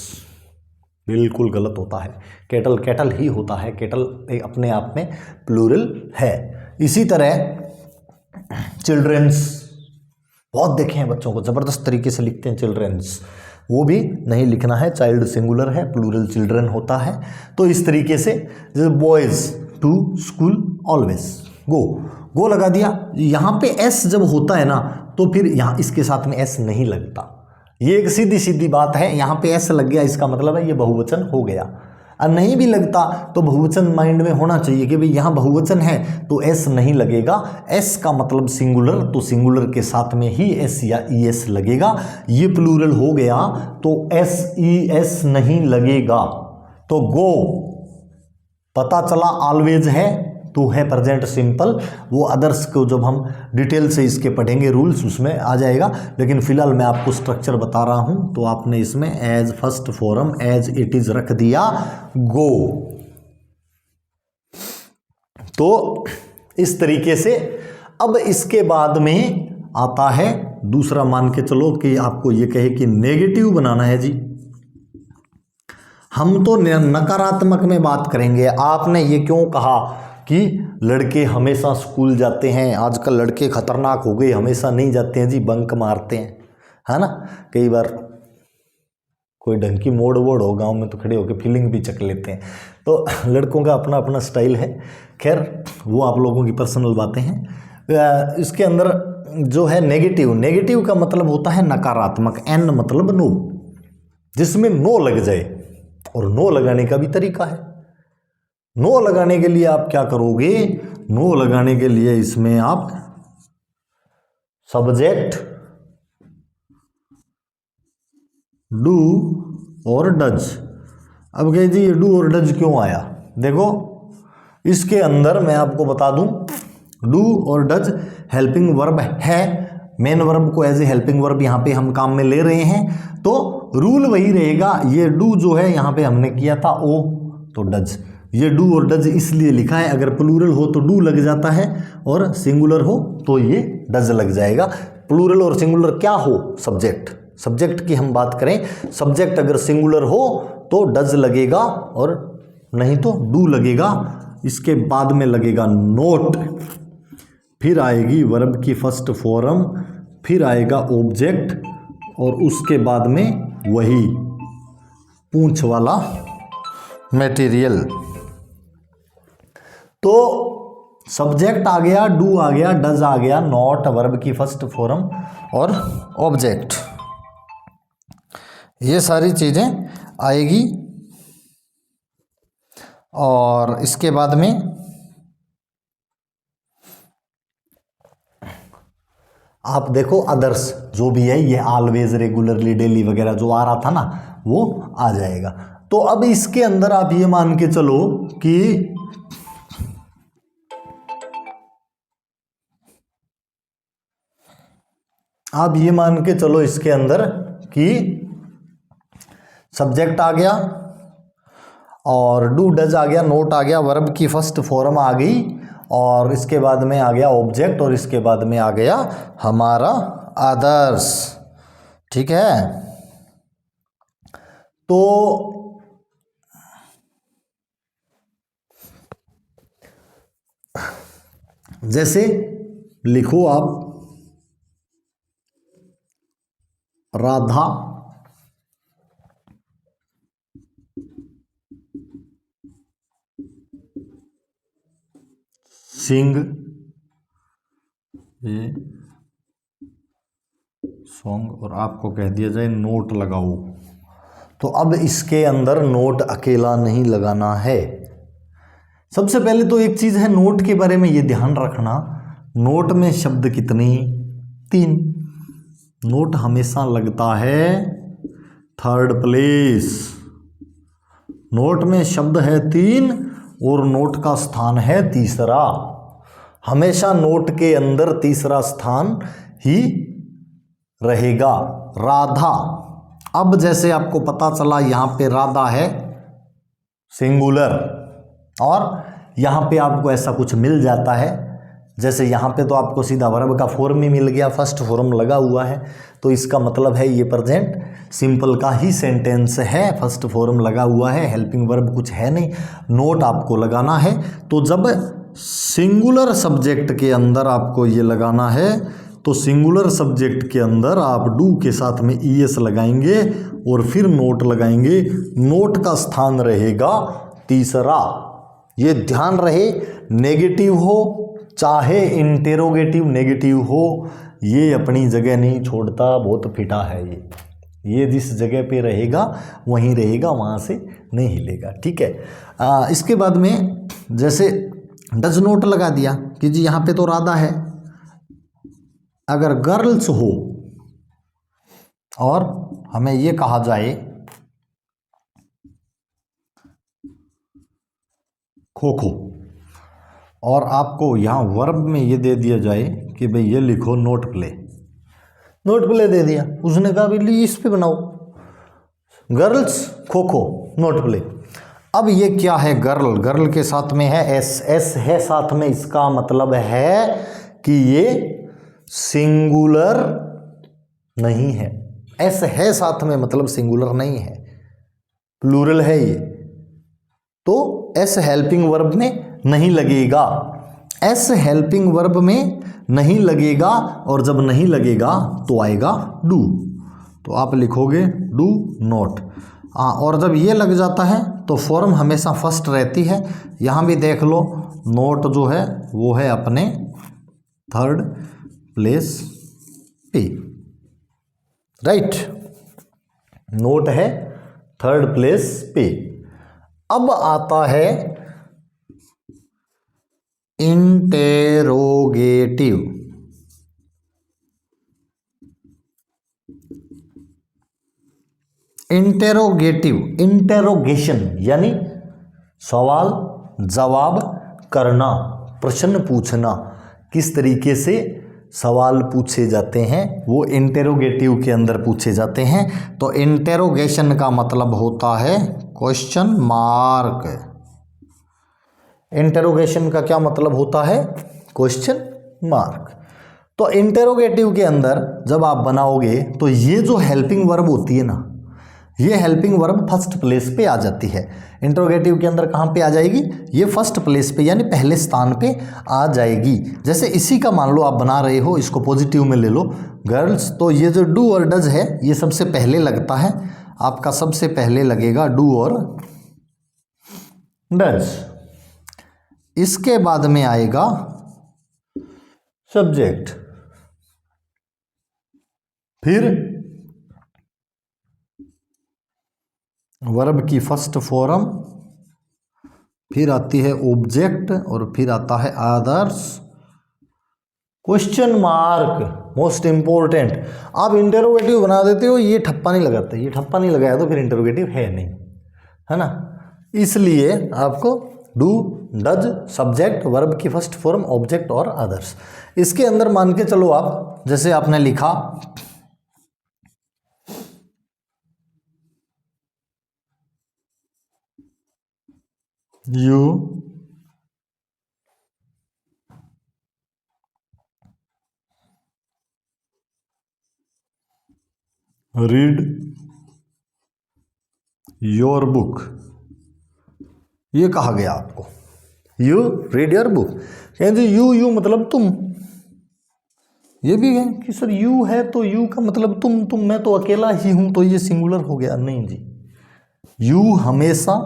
बिल्कुल गलत होता है। कैटल कैटल ही होता है, कैटल एक अपने आप में प्लूरल है। इसी तरह चिल्ड्रंस, बहुत देखे हैं बच्चों को ज़बरदस्त तरीके से लिखते हैं चिल्ड्रंस, वो भी नहीं लिखना है, चाइल्ड सिंगुलर है, प्लूरल चिल्ड्रन होता है। तो इस तरीके से boys to school always go, go लगा दिया। यहाँ पे एस जब होता है ना तो फिर यहाँ इसके साथ में एस नहीं लगता, ये एक सीधी सीधी बात है। यहाँ पे एस लग गया इसका मतलब है ये बहुवचन हो गया, और नहीं भी लगता तो बहुवचन माइंड में होना चाहिए कि भाई यहाँ बहुवचन है तो एस नहीं लगेगा। एस का मतलब सिंगुलर, तो सिंगुलर के साथ में ही एस या ई एस लगेगा। ये प्लूरल हो गया तो एस ई एस नहीं लगेगा। तो गो पता चला ऑलवेज है तो है प्रेजेंट सिंपल, वो अदर्स को जब हम डिटेल से इसके पढ़ेंगे रूल्स उसमें आ जाएगा। लेकिन फिलहाल मैं आपको स्ट्रक्चर बता रहा हूं, तो आपने इसमें as first form as it is रख दिया गो। तो इस तरीके से अब इसके बाद में आता है दूसरा, मान के चलो कि आपको ये कहे कि नेगेटिव बनाना है जी, हम तो नकारात्मक में बात करेंगे। आपने ये क्यों कहा कि लड़के हमेशा स्कूल जाते हैं, आजकल लड़के खतरनाक हो गए, हमेशा नहीं जाते हैं जी, बंक मारते हैं, है ना। कई बार कोई ढंग की मोड़ वोड़ हो गांव में तो खड़े होकर फीलिंग भी चक लेते हैं। तो लड़कों का अपना अपना स्टाइल है, खैर वो आप लोगों की पर्सनल बातें हैं। इसके अंदर जो है नेगेटिव, नेगेटिव का मतलब होता है नकारात्मक, एन मतलब नो, जिसमें नो लग जाए। और नो लगाने का भी तरीका है। नो लगाने के लिए आप क्या करोगे, नो लगाने के लिए इसमें आप सब्जेक्ट डू और डज। अब कहे जी ये डू और डज क्यों आया, देखो इसके अंदर मैं आपको बता दूं, डू और डज हेल्पिंग वर्ब है। मेन वर्ब को एज ए हेल्पिंग वर्ब यहां पे हम काम में ले रहे हैं, तो रूल वही रहेगा। ये डू जो है यहां पे हमने किया था ओ, तो डज, ये डू और डज इसलिए लिखा है। अगर प्लूरल हो तो डू लग जाता है, और सिंगुलर हो तो ये डज लग जाएगा। प्लूरल और सिंगुलर क्या हो, सब्जेक्ट, सब्जेक्ट की हम बात करें, सब्जेक्ट अगर सिंगुलर हो तो डज लगेगा और नहीं तो डू लगेगा। इसके बाद में लगेगा नोट, फिर आएगी वर्ब की फर्स्ट फॉर्म, फिर आएगा ऑब्जेक्ट, और उसके बाद में वही पूंछ वाला मटेरियल। तो सब्जेक्ट आ गया, डू आ गया, डज आ गया, नॉट वर्ब की फर्स्ट फॉर्म और ऑब्जेक्ट, ये सारी चीजें आएगी। और इसके बाद में आप देखो अदर्स जो भी है, ये ऑलवेज, रेगुलरली, डेली वगैरह जो आ रहा था ना वो आ जाएगा। तो अब इसके अंदर आप ये मान के चलो कि आप ये मान के चलो इसके अंदर कि सब्जेक्ट आ गया और डू डज आ गया, नोट आ गया, वर्ब की फर्स्ट फॉर्म आ गई, और इसके बाद में आ गया ऑब्जेक्ट, और इसके बाद में आ गया हमारा अदर्स। ठीक है, तो जैसे लिखो आप राधा सिंग ये सॉन्ग, और आपको कह दिया जाए नोट लगाओ। तो अब इसके अंदर नोट अकेला नहीं लगाना है। सबसे पहले तो एक चीज है नोट के बारे में ये ध्यान रखना, नोट में शब्द कितने, 3। नोट हमेशा लगता है थर्ड प्लेस। नोट में शब्द है 3 और नोट का स्थान है तीसरा। हमेशा नोट के अंदर तीसरा स्थान ही रहेगा राधा। अब जैसे आपको पता चला यहाँ पे राधा है सिंगुलर, और यहाँ पे आपको ऐसा कुछ मिल जाता है, जैसे यहाँ पे तो आपको सीधा वर्ब का फॉर्म ही मिल गया, फर्स्ट फॉर्म लगा हुआ है, तो इसका मतलब है ये प्रेजेंट सिंपल का ही सेंटेंस है, फर्स्ट फॉर्म लगा हुआ है, हेल्पिंग वर्ब कुछ है नहीं। नोट आपको लगाना है, तो जब सिंगुलर सब्जेक्ट के अंदर आपको ये लगाना है, तो सिंगुलर सब्जेक्ट के अंदर आप डू के साथ में ईएस लगाएंगे और फिर नोट लगाएंगे। नोट का स्थान रहेगा तीसरा। ये ध्यान रहे, नेगेटिव हो चाहे इंटेरोगेटिव नेगेटिव हो, ये अपनी जगह नहीं छोड़ता, बहुत फिटा है ये जिस जगह पे रहेगा वहीं रहेगा, वहाँ से नहीं हिलेगा, ठीक है। इसके बाद में जैसे डज नोट लगा दिया कि जी यहाँ पे तो राधा है, अगर गर्ल्स हो और हमें ये कहा जाए खो खो, और आपको यहाँ वर्ब में ये दे दिया जाए कि भाई ये लिखो नोट प्ले, नोट प्ले दे दिया, उसने कहा भाई इस पे बनाओ girls kho kho note play. अब ये क्या है, गर्ल, गर्ल के साथ में है एस, एस है साथ में, इसका मतलब है कि ये सिंगुलर नहीं है। एस है साथ में मतलब सिंगुलर नहीं है, प्लूरल है ये, तो एस हेल्पिंग वर्ब में नहीं लगेगा, एस हेल्पिंग वर्ब में नहीं लगेगा, और जब नहीं लगेगा तो आएगा डू, तो आप लिखोगे डू नोट। और जब ये लग जाता है तो फॉर्म हमेशा फर्स्ट रहती है। यहाँ भी देख लो, नोट जो है वो है अपने थर्ड प्लेस पे, राइट, नोट है थर्ड प्लेस पे। अब आता है इंटेरोगेटिव। इंटेरोगेटिव, इंटेरोगेशन यानी सवाल जवाब करना, प्रश्न पूछना, किस तरीके से सवाल पूछे जाते हैं वो इंटेरोगेटिव के अंदर पूछे जाते हैं। तो इंटेरोगेशन का मतलब होता है क्वेश्चन मार्क। इंटेरोगेशन का क्या मतलब होता है, क्वेश्चन मार्क। तो इंटेरोगेटिव के अंदर जब आप बनाओगे तो ये जो हेल्पिंग वर्ब होती है ना, ये हेल्पिंग वर्ब फर्स्ट प्लेस पे आ जाती है। इंटरोगेटिव के अंदर कहाँ पे आ जाएगी, ये फर्स्ट प्लेस पे यानी पहले स्थान पे आ जाएगी। जैसे इसी का मान लो आप बना रहे हो, इसको पॉजिटिव में ले लो गर्ल्स, तो ये जो डू और डज है ये सबसे पहले लगता है, आपका सबसे पहले लगेगा डू और डज। इसके बाद में आएगा सब्जेक्ट, फिर वर्ब की फर्स्ट फॉर्म, फिर आती है ऑब्जेक्ट, और फिर आता है others. Question mark most important. आप इंटरोगेटिव बना देते हो, ये ठप्पा नहीं लगाते, ये ठप्पा नहीं लगाया तो फिर इंटरोगेटिव है नहीं, है ना। इसलिए आपको डू डज सब्जेक्ट वर्ब की फर्स्ट फॉर्म ऑब्जेक्ट और अदर्स। इसके अंदर मान के चलो आप, जैसे आपने लिखा यू रीड योर बुक, ये कहा गया आपको, यू रीड योर बुक। कहें यू, यू मतलब तुम, ये भी है कि सर यू है तो यू का मतलब तुम, मैं तो अकेला ही हूं तो ये सिंगुलर हो गया, नहीं जी, यू हमेशा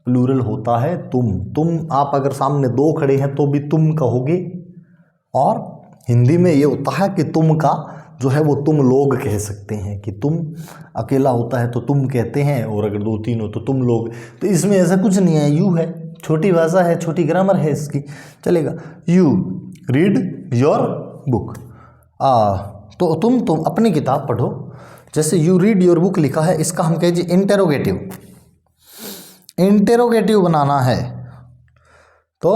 प्लूरल होता है। तुम आप अगर सामने दो खड़े हैं तो भी तुम कहोगे, और हिंदी में ये होता है कि तुम का जो है वो तुम लोग कह सकते हैं, कि तुम अकेला होता है तो तुम कहते हैं, और अगर दो तीन हो तो तुम लोग। तो इसमें ऐसा कुछ नहीं है, यू है, छोटी भाषा है, छोटी ग्रामर है इसकी, चलेगा। यू रीड योर बुक, तो तुम अपनी किताब पढ़ो। जैसे यू रीड योर बुक लिखा है, इसका हम कहें जी इंटेरोगेटिव। इंटेरोगेटिव बनाना है तो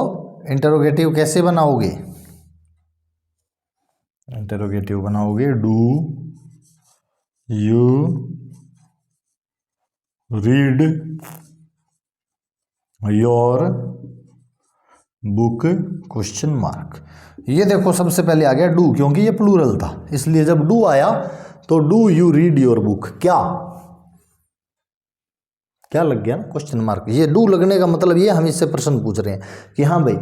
इंटेरोगेटिव कैसे बनाओगे, इंटेरोगेटिव बनाओगे do you read your book question mark. ये देखो सबसे पहले आ गया डू, क्योंकि ये प्लूरल था, इसलिए जब डू आया तो do you read your book, क्या क्या लग गया ना क्वेश्चन मार्क। ये डू लगने का मतलब ये हम इससे प्रश्न पूछ रहे हैं कि हाँ भाई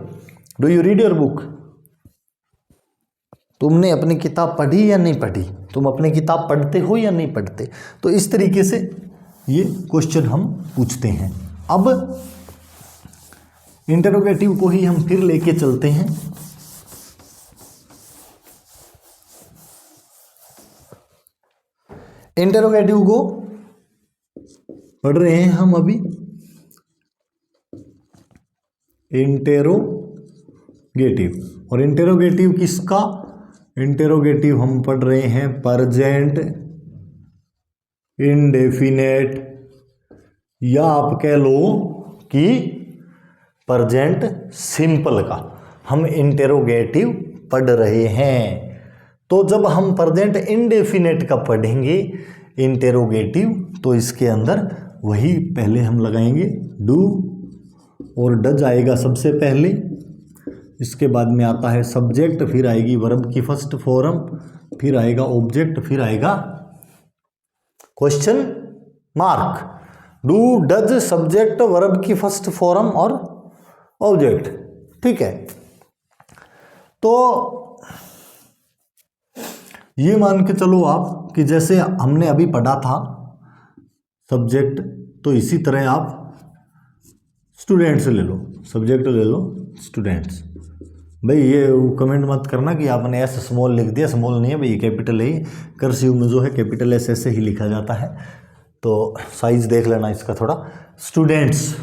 do you read your book, तुमने अपनी किताब पढ़ी या नहीं पढ़ी, तुम अपनी किताब पढ़ते हो या नहीं पढ़ते। तो इस तरीके से ये क्वेश्चन हम पूछते हैं। अब इंटरोगेटिव को ही हम फिर लेके चलते हैं। इंटरोगेटिव को पढ़ रहे हैं हम अभी, इंटेरोगेटिव। और इंटेरोगेटिव किसका, इंटेरोगेटिव हम पढ़ रहे हैं प्रेजेंट इंडेफिनेट, या आप कह लो कि प्रेजेंट सिंपल का हम इंटेरोगेटिव पढ़ रहे हैं। तो जब हम प्रेजेंट इंडेफिनेट का पढ़ेंगे इंटेरोगेटिव, तो इसके अंदर वही पहले हम लगाएंगे डू और डज आएगा सबसे पहले, इसके बाद में आता है सब्जेक्ट, फिर आएगी वर्ब की फर्स्ट फॉर्म, फिर आएगा ऑब्जेक्ट, फिर आएगा question mark. Do does subject verb की फर्स्ट फॉर्म और ऑब्जेक्ट, ठीक है। तो ये मान के चलो आप कि जैसे हमने अभी पढ़ा था सब्जेक्ट, तो इसी तरह आप स्टूडेंट्स ले लो, सब्जेक्ट ले लो स्टूडेंट्स। भाई ये कमेंट मत करना कि आपने एस स्मॉल लिख दिया, स्मॉल नहीं है भाई, कैपिटल है। कर्सिव में जो है कैपिटल एस ऐसे ही लिखा जाता है, तो साइज देख लेना इसका थोड़ा। स्टूडेंट्स,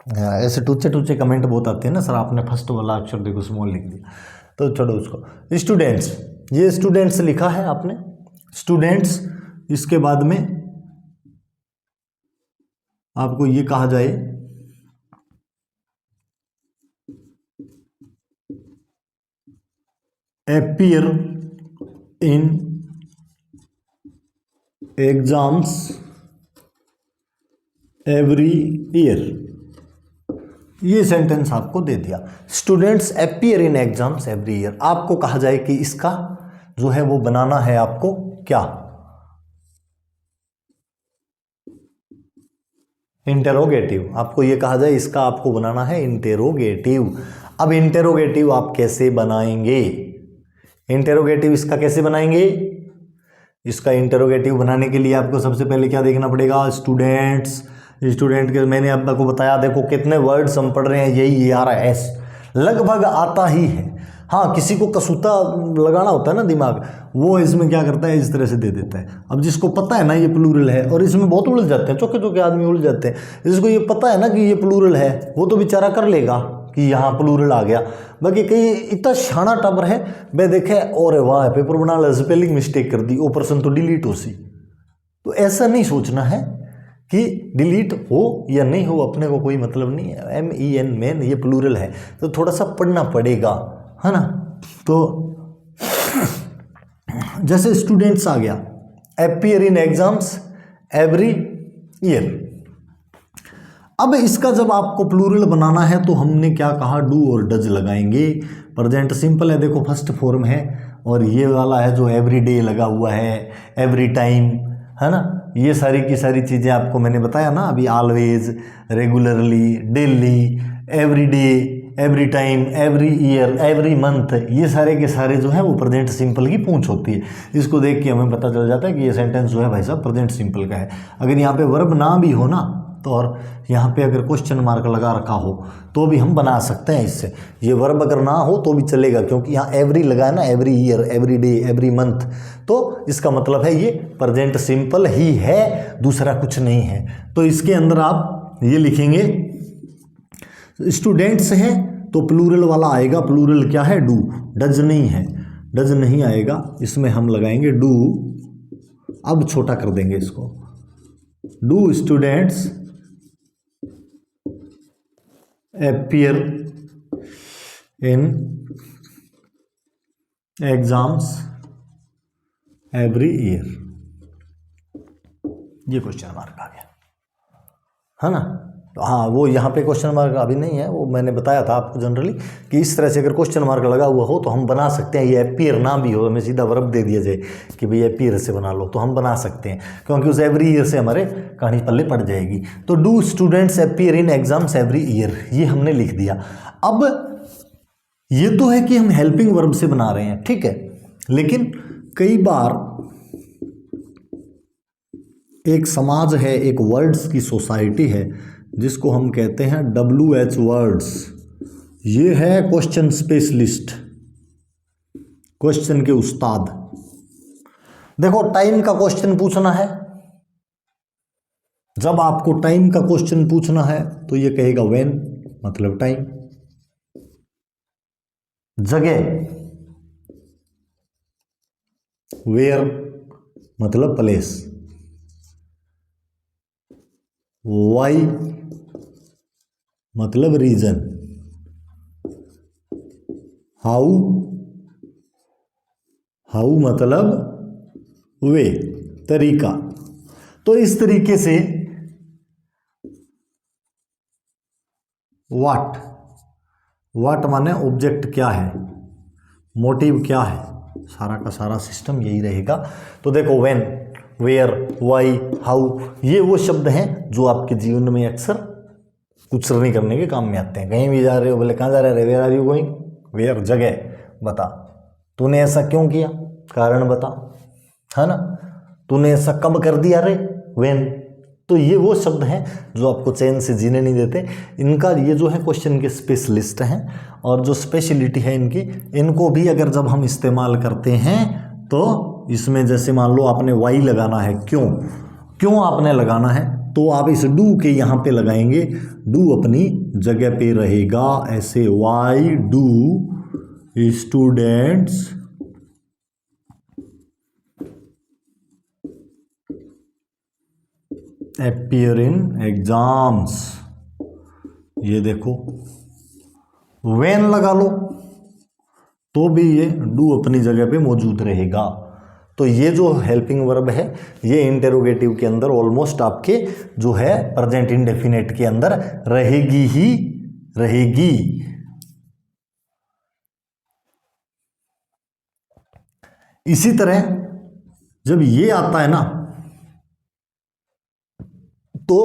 ऐसे टूचे टूचे कमेंट बहुत आते हैं ना, सर आपने फर्स्ट वाला अक्षर देखो स्मॉल लिख दिया, तो छोड़ो उसको। स्टूडेंट्स, ये स्टूडेंट्स लिखा है आपने, स्टूडेंट्स। इसके बाद में आपको ये कहा जाए appear in exams every year, ये सेंटेंस आपको दे दिया। Students appear in exams every year, आपको कहा जाए कि इसका जो है वो बनाना है आपको क्या, इंटेरोगेटिव। आपको ये कहा जाए इसका आपको बनाना है इंटेरोगेटिव। अब इंटेरोगेटिव आप कैसे बनाएंगे, इंटेरोगेटिव इसका कैसे बनाएंगे, इसका इंटेरोगेटिव बनाने के लिए आपको सबसे पहले क्या देखना पड़ेगा, स्टूडेंट्स। स्टूडेंट के मैंने आपको बताया, देखो कितने वर्ड्स हम पढ़ रहे हैं, यही ARS लगभग आता ही है। हाँ, किसी को कसूता लगाना होता है ना दिमाग, वो इसमें क्या करता है इस तरह से दे देता है। अब जिसको पता है ना ये प्लूरल है, और इसमें बहुत उलझ जाते हैं, चौके चौके आदमी उलझ जाते हैं, जिसको ये पता है ना कि ये प्लूरल है वो तो बेचारा कर लेगा कि यहाँ प्लूरल आ गया। बाकी कई इतना शाना टबर है मैं देखे, और वाह पेपर बना ला स्पेलिंग मिस्टेक कर दी, ऑपरेशन तो डिलीट हो सी। तो ऐसा नहीं सोचना है कि डिलीट हो या नहीं हो, अपने को कोई मतलब नहीं है। MEN मैन ये प्लूरल है, तो थोड़ा सा पढ़ना पड़ेगा, है ना। तो जैसे स्टूडेंट्स आ गया, appear in exams every year. अब इसका जब आपको प्लूरल बनाना है तो हमने क्या कहा, डू और डज लगाएंगे। प्रेजेंट सिंपल है, देखो फर्स्ट फॉर्म है, और ये वाला है जो एवरी डे लगा हुआ है, एवरी टाइम, है ना। ये सारी की सारी चीज़ें आपको मैंने बताया ना अभी, always, regularly, daily, every day, every time, every year, every month, ये सारे के सारे जो है वो प्रेजेंट सिंपल की पूंछ होती है। इसको देख के हमें पता चल जाता है कि ये सेंटेंस जो है भाई साहब प्रेजेंट सिंपल का है। अगर यहाँ पे वर्ब ना भी हो ना, तो और यहाँ पे अगर क्वेश्चन मार्क लगा रखा हो तो भी हम बना सकते हैं इससे। ये वर्ब अगर ना हो तो भी चलेगा, क्योंकि यहाँ एवरी लगा है ना, every year, every day, every month, तो इसका मतलब है ये प्रेजेंट सिंपल ही है, दूसरा कुछ नहीं है। तो इसके अंदर आप ये लिखेंगे, स्टूडेंट्स हैं तो प्लूरल वाला आएगा, प्लूरल क्या है, डू। डज नहीं है, डज नहीं आएगा, इसमें हम लगाएंगे डू। अब छोटा कर देंगे इसको, do students appear in exams every year। ये क्वेश्चन मार्क आ गया, है ना। तो हाँ, वो यहाँ पे क्वेश्चन मार्क अभी नहीं है, वो मैंने बताया था आपको जनरली कि इस तरह से अगर क्वेश्चन मार्क लगा हुआ हो तो हम बना सकते हैं। ये अपीयर ना भी हो, हमें सीधा वर्ब दे दिया जाए कि भाई अपीयर से बना लो, तो हम बना सकते हैं, क्योंकि उस एवरी ईयर से हमारे कहानी पल्ले पड़ जाएगी। तो do students appear in exams every year, ये हमने लिख दिया। अब ये तो है कि हम हेल्पिंग वर्ब से बना रहे हैं, ठीक है, लेकिन कई बार एक समाज है, एक वर्ड्स की सोसाइटी है जिसको हम कहते हैं WH वर्ड्स। ये है क्वेश्चन स्पेशलिस्ट, क्वेश्चन के उस्ताद। देखो, टाइम का क्वेश्चन पूछना है, जब आपको टाइम का क्वेश्चन पूछना है तो ये कहेगा व्हेन, मतलब टाइम। जगह, वेयर मतलब प्लेस। वाई मतलब रीजन। हाउ, हाउ मतलब वे, तरीका। तो इस तरीके से व्हाट, व्हाट माने ऑब्जेक्ट क्या है, मोटिव क्या है, सारा का सारा सिस्टम यही रहेगा। तो देखो, व्हेन, वेयर, वाई, हाउ, ये वो शब्द हैं जो आपके जीवन में अक्सर कुछ नहीं करने के काम में आते हैं। कहीं भी जा रहे हो, बोले कहाँ जा रहे हो, where are you going, where जगह बता, तूने ऐसा क्यों किया, कारण बता, है ना, तूने ऐसा कब कर दिया रे, व्हेन। तो ये वो शब्द हैं जो आपको चैन से जीने नहीं देते। इनका ये जो है क्वेश्चन के स्पेशलिस्ट हैं, और जो स्पेशलिटी है इनकी, इनको भी अगर जब हम इस्तेमाल करते हैं तो इसमें जैसे मान लो आपने वाई लगाना है, क्यों, क्यों आपने लगाना है, तो आप इस डू के यहाँ पे लगाएंगे, डू अपनी जगह पे रहेगा ऐसे, why do students appear in exams. ये देखो, व्हेन लगा लो तो भी ये डू अपनी जगह पे मौजूद रहेगा। तो ये जो हेल्पिंग वर्ब है, ये इंटेरोगेटिव के अंदर ऑलमोस्ट आपके जो है प्रेजेंट इंडेफिनिट के अंदर रहेगी ही रहेगी। इसी तरह जब ये आता है ना, तो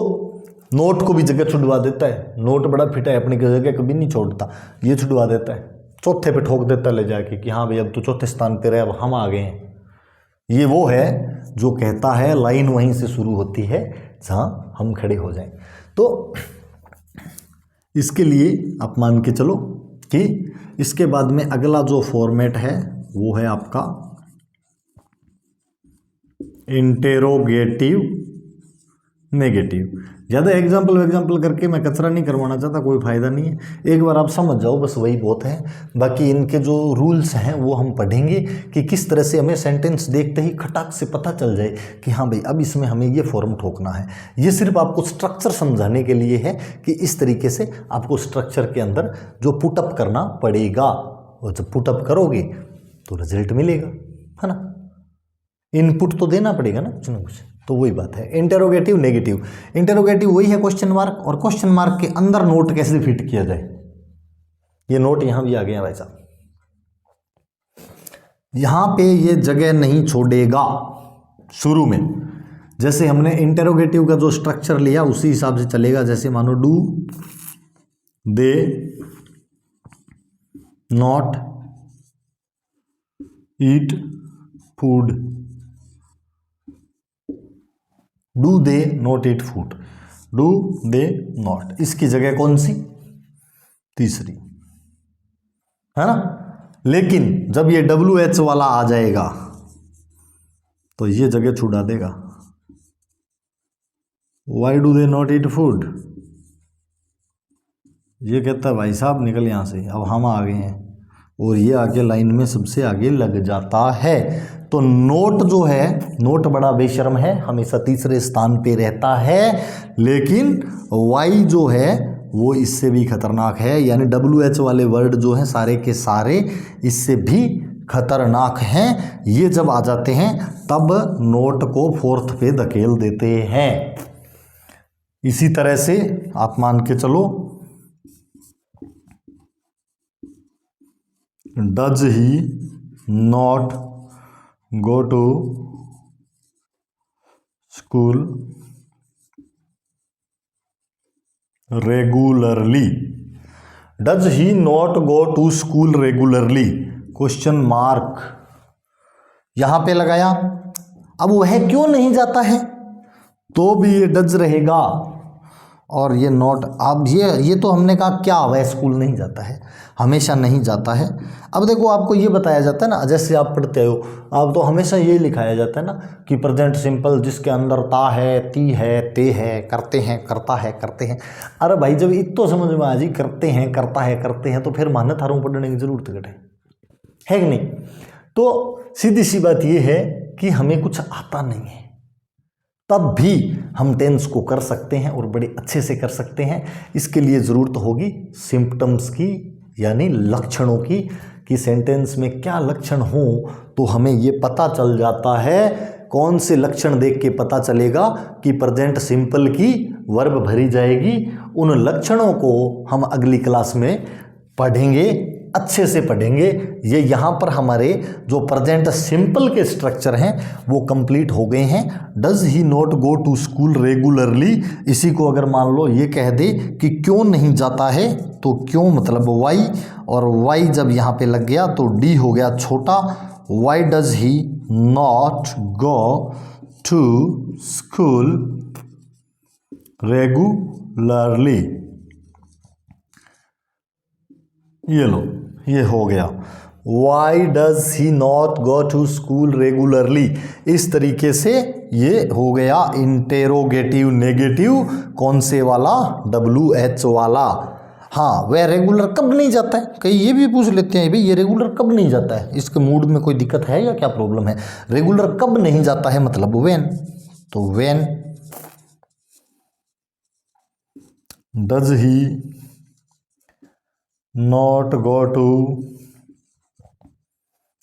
नोट को भी जगह छुड़वा देता है। नोट बड़ा फिटा है, अपनी जगह कभी नहीं छोड़ता, ये छुड़वा देता है, चौथे पे ठोक देता है ले जाके कि हाँ भाई अब तो चौथे स्थान पे रहे, अब हम आ गए हैं। ये वो है जो कहता है लाइन वहीं से शुरू होती है जहां हम खड़े हो जाएं। तो इसके लिए आप मान के चलो कि इसके बाद में अगला जो फॉर्मेट है वो है आपका इंटेरोगेटिव नेगेटिव। ज़्यादा एग्जाम्पल करके मैं कचरा नहीं करवाना चाहता, कोई फ़ायदा नहीं है। एक बार आप समझ जाओ बस, वही बहुत है। बाकी इनके जो रूल्स हैं वो हम पढ़ेंगे कि किस तरह से हमें सेंटेंस देखते ही खटाक से पता चल जाए कि हाँ भाई अब इसमें हमें ये फॉर्म ठोकना है। ये सिर्फ आपको स्ट्रक्चर समझाने के लिए है कि इस तरीके से आपको स्ट्रक्चर के अंदर जो पुटअप करना पड़ेगा, और जब पुटअप करोगे तो रिजल्ट मिलेगा, है ना। इनपुट तो देना पड़ेगा ना कुछ ना कुछ। तो वही बात है इंटेरोगेटिव नेगेटिव। इंटेरोगेटिव वही है क्वेश्चन मार्क, और क्वेश्चन मार्क के अंदर नोट कैसे फिट किया जाए, ये नोट यहां भी आ गया भाई साहब। यहां पे ये जगह नहीं छोड़ेगा शुरू में। जैसे हमने इंटेरोगेटिव का जो स्ट्रक्चर लिया उसी हिसाब से चलेगा। जैसे मानो do they not eat food, do they not eat food, do they not, इसकी जगह कौन सी, तीसरी, है ना। लेकिन जब ये WH वाला आ जाएगा तो ये जगह छुड़ा देगा। Why do they not eat food, ये कहता है भाई साहब निकल यहाँ से, अब हम आ गए हैं, और ये आगे लाइन में सबसे आगे लग जाता है। तो नोट जो है, नोट बड़ा बेशर्म है, हमेशा तीसरे स्थान पे रहता है। लेकिन वाई जो है वो इससे भी खतरनाक है, यानी WH वाले वर्ड जो हैं सारे के सारे इससे भी खतरनाक हैं, ये जब आ जाते हैं तब नोट को फोर्थ पे धकेल देते हैं। इसी तरह से आप मान के चलो, does he not go to school regularly. Does he not go to school regularly, question mark यहां पे लगाया। अब वह क्यों नहीं जाता है, तो भी ये डज रहेगा और ये नॉट। अब ये तो हमने कहा क्या वह स्कूल नहीं जाता है, हमेशा नहीं जाता है। अब देखो आपको ये बताया जाता है ना, जैसे आप पढ़ते हो अब तो हमेशा ये लिखाया जाता है ना कि प्रेजेंट सिंपल जिसके अंदर ता है, ती है, ते है, करते हैं, करता है, करते हैं। अरे भाई जब इतो समझ में आ जी करते हैं, करता है, करते हैं, तो फिर मान्य थारों पढ़ने की जरूरत है कि नहीं। तो सीधी सी बात ये है कि हमें कुछ आता नहीं है, तब भी हम टेंस को कर सकते हैं और बड़े अच्छे से कर सकते हैं। इसके लिए ज़रूरत होगी सिम्पटम्स की, यानी लक्षणों की, कि सेंटेंस में क्या लक्षण हो तो हमें ये पता चल जाता है। कौन से लक्षण देख के पता चलेगा कि प्रेजेंट सिंपल की वर्ब भरी जाएगी। उन लक्षणों को हम अगली क्लास में पढ़ेंगे, अच्छे से पढ़ेंगे। ये यहाँ पर हमारे जो प्रेजेंट सिंपल के स्ट्रक्चर हैं वो कंप्लीट हो गए हैं। Does he not go to school regularly, इसी को अगर मान लो ये कह दे कि क्यों नहीं जाता है, तो क्यों मतलब वाई, और वाई जब यहाँ पे लग गया तो डी हो गया छोटा। Why does he not go to school regularly, ये लो ये हो गया। Why does he not go to school regularly, इस तरीके से ये हो गया इंटेरोगेटिव नेगेटिव। कौन से वाला, WH वाला। हाँ, वह रेगुलर कब नहीं जाता है, कहीं ये भी पूछ लेते हैं भाई ये रेगुलर कब नहीं जाता है, इसके मूड में कोई दिक्कत है या क्या प्रॉब्लम है। रेगुलर कब नहीं जाता है मतलब व्हेन, तो when does he not go to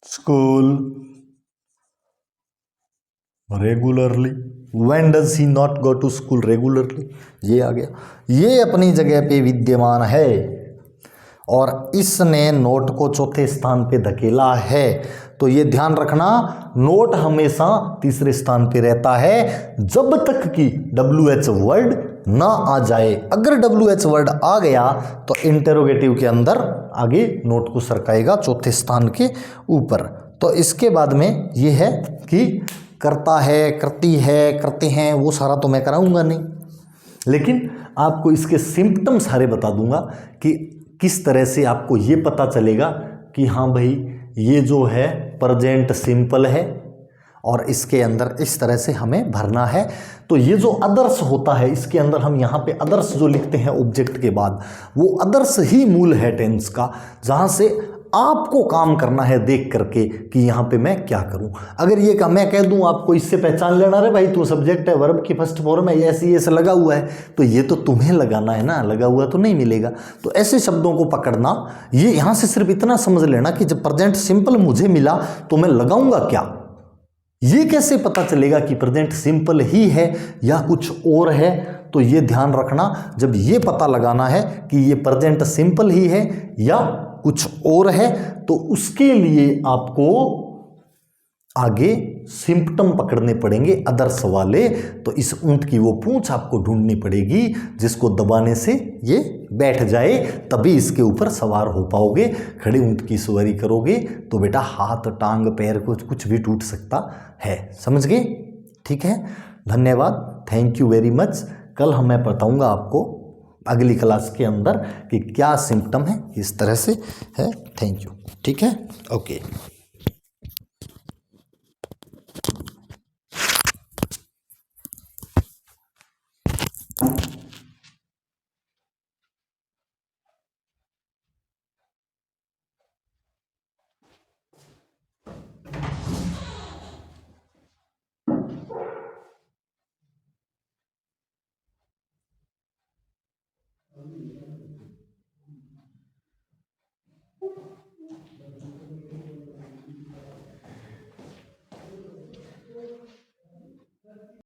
school regularly, when does he not go to school regularly, ये आ गया। ये अपनी जगह पे विद्यमान है और इसने नोट को चौथे स्थान पे धकेला है। तो ये ध्यान रखना, नोट हमेशा तीसरे स्थान पे रहता है जब तक कि WH वर्ड ना आ जाए। अगर WH वर्ड आ गया तो इंटेरोगेटिव के अंदर आगे नोट को सरकाएगा चौथे स्थान के ऊपर। तो इसके बाद में ये है कि करता है, करती है, करते हैं, वो सारा तो मैं कराऊंगा नहीं, लेकिन आपको इसके सिम्पटम सारे बता दूंगा कि किस तरह से आपको ये पता चलेगा कि हाँ भाई ये जो है प्रेजेंट सिंपल है और इसके अंदर इस तरह से हमें भरना है। तो ये जो अदर्स होता है इसके अंदर हम यहाँ पे अदर्स जो लिखते हैं ऑब्जेक्ट के बाद, वो अदर्स ही मूल है टेंस का, जहाँ से आपको काम करना है देख करके कि यहाँ पे मैं क्या करूँ। अगर ये मैं कह दूँ आपको इससे पहचान लेना, रे भाई तू सब्जेक्ट है, वर्ब की फर्स्ट फॉर्म है, ऐसे ऐसे लगा हुआ है, तो ये तो तुम्हें लगाना है ना, लगा हुआ तो नहीं मिलेगा। तो ऐसे शब्दों को पकड़ना, ये यहाँ से सिर्फ इतना समझ लेना कि जब प्रेजेंट सिंपल मुझे मिला तो मैं लगाऊंगा क्या। ये कैसे पता चलेगा कि प्रेजेंट सिंपल ही है या कुछ और है, तो ये ध्यान रखना। जब ये पता लगाना है कि ये प्रेजेंट सिंपल ही है या कुछ और है, तो उसके लिए आपको आगे सिम्पटम पकड़ने पड़ेंगे अदर्स वाले। तो इस ऊंट की वो पूंछ आपको ढूंढनी पड़ेगी जिसको दबाने से ये बैठ जाए, तभी इसके ऊपर सवार हो पाओगे। खड़े ऊंट की सवारी करोगे तो बेटा हाथ टांग पैर कुछ भी टूट सकता है, समझ गए। ठीक है, धन्यवाद, थैंक यू वेरी मच। कल मैं बताऊंगा आपको अगली क्लास के अंदर कि क्या सिम्पटम है, इस तरह से है। Thank you. ठीक है, ओके।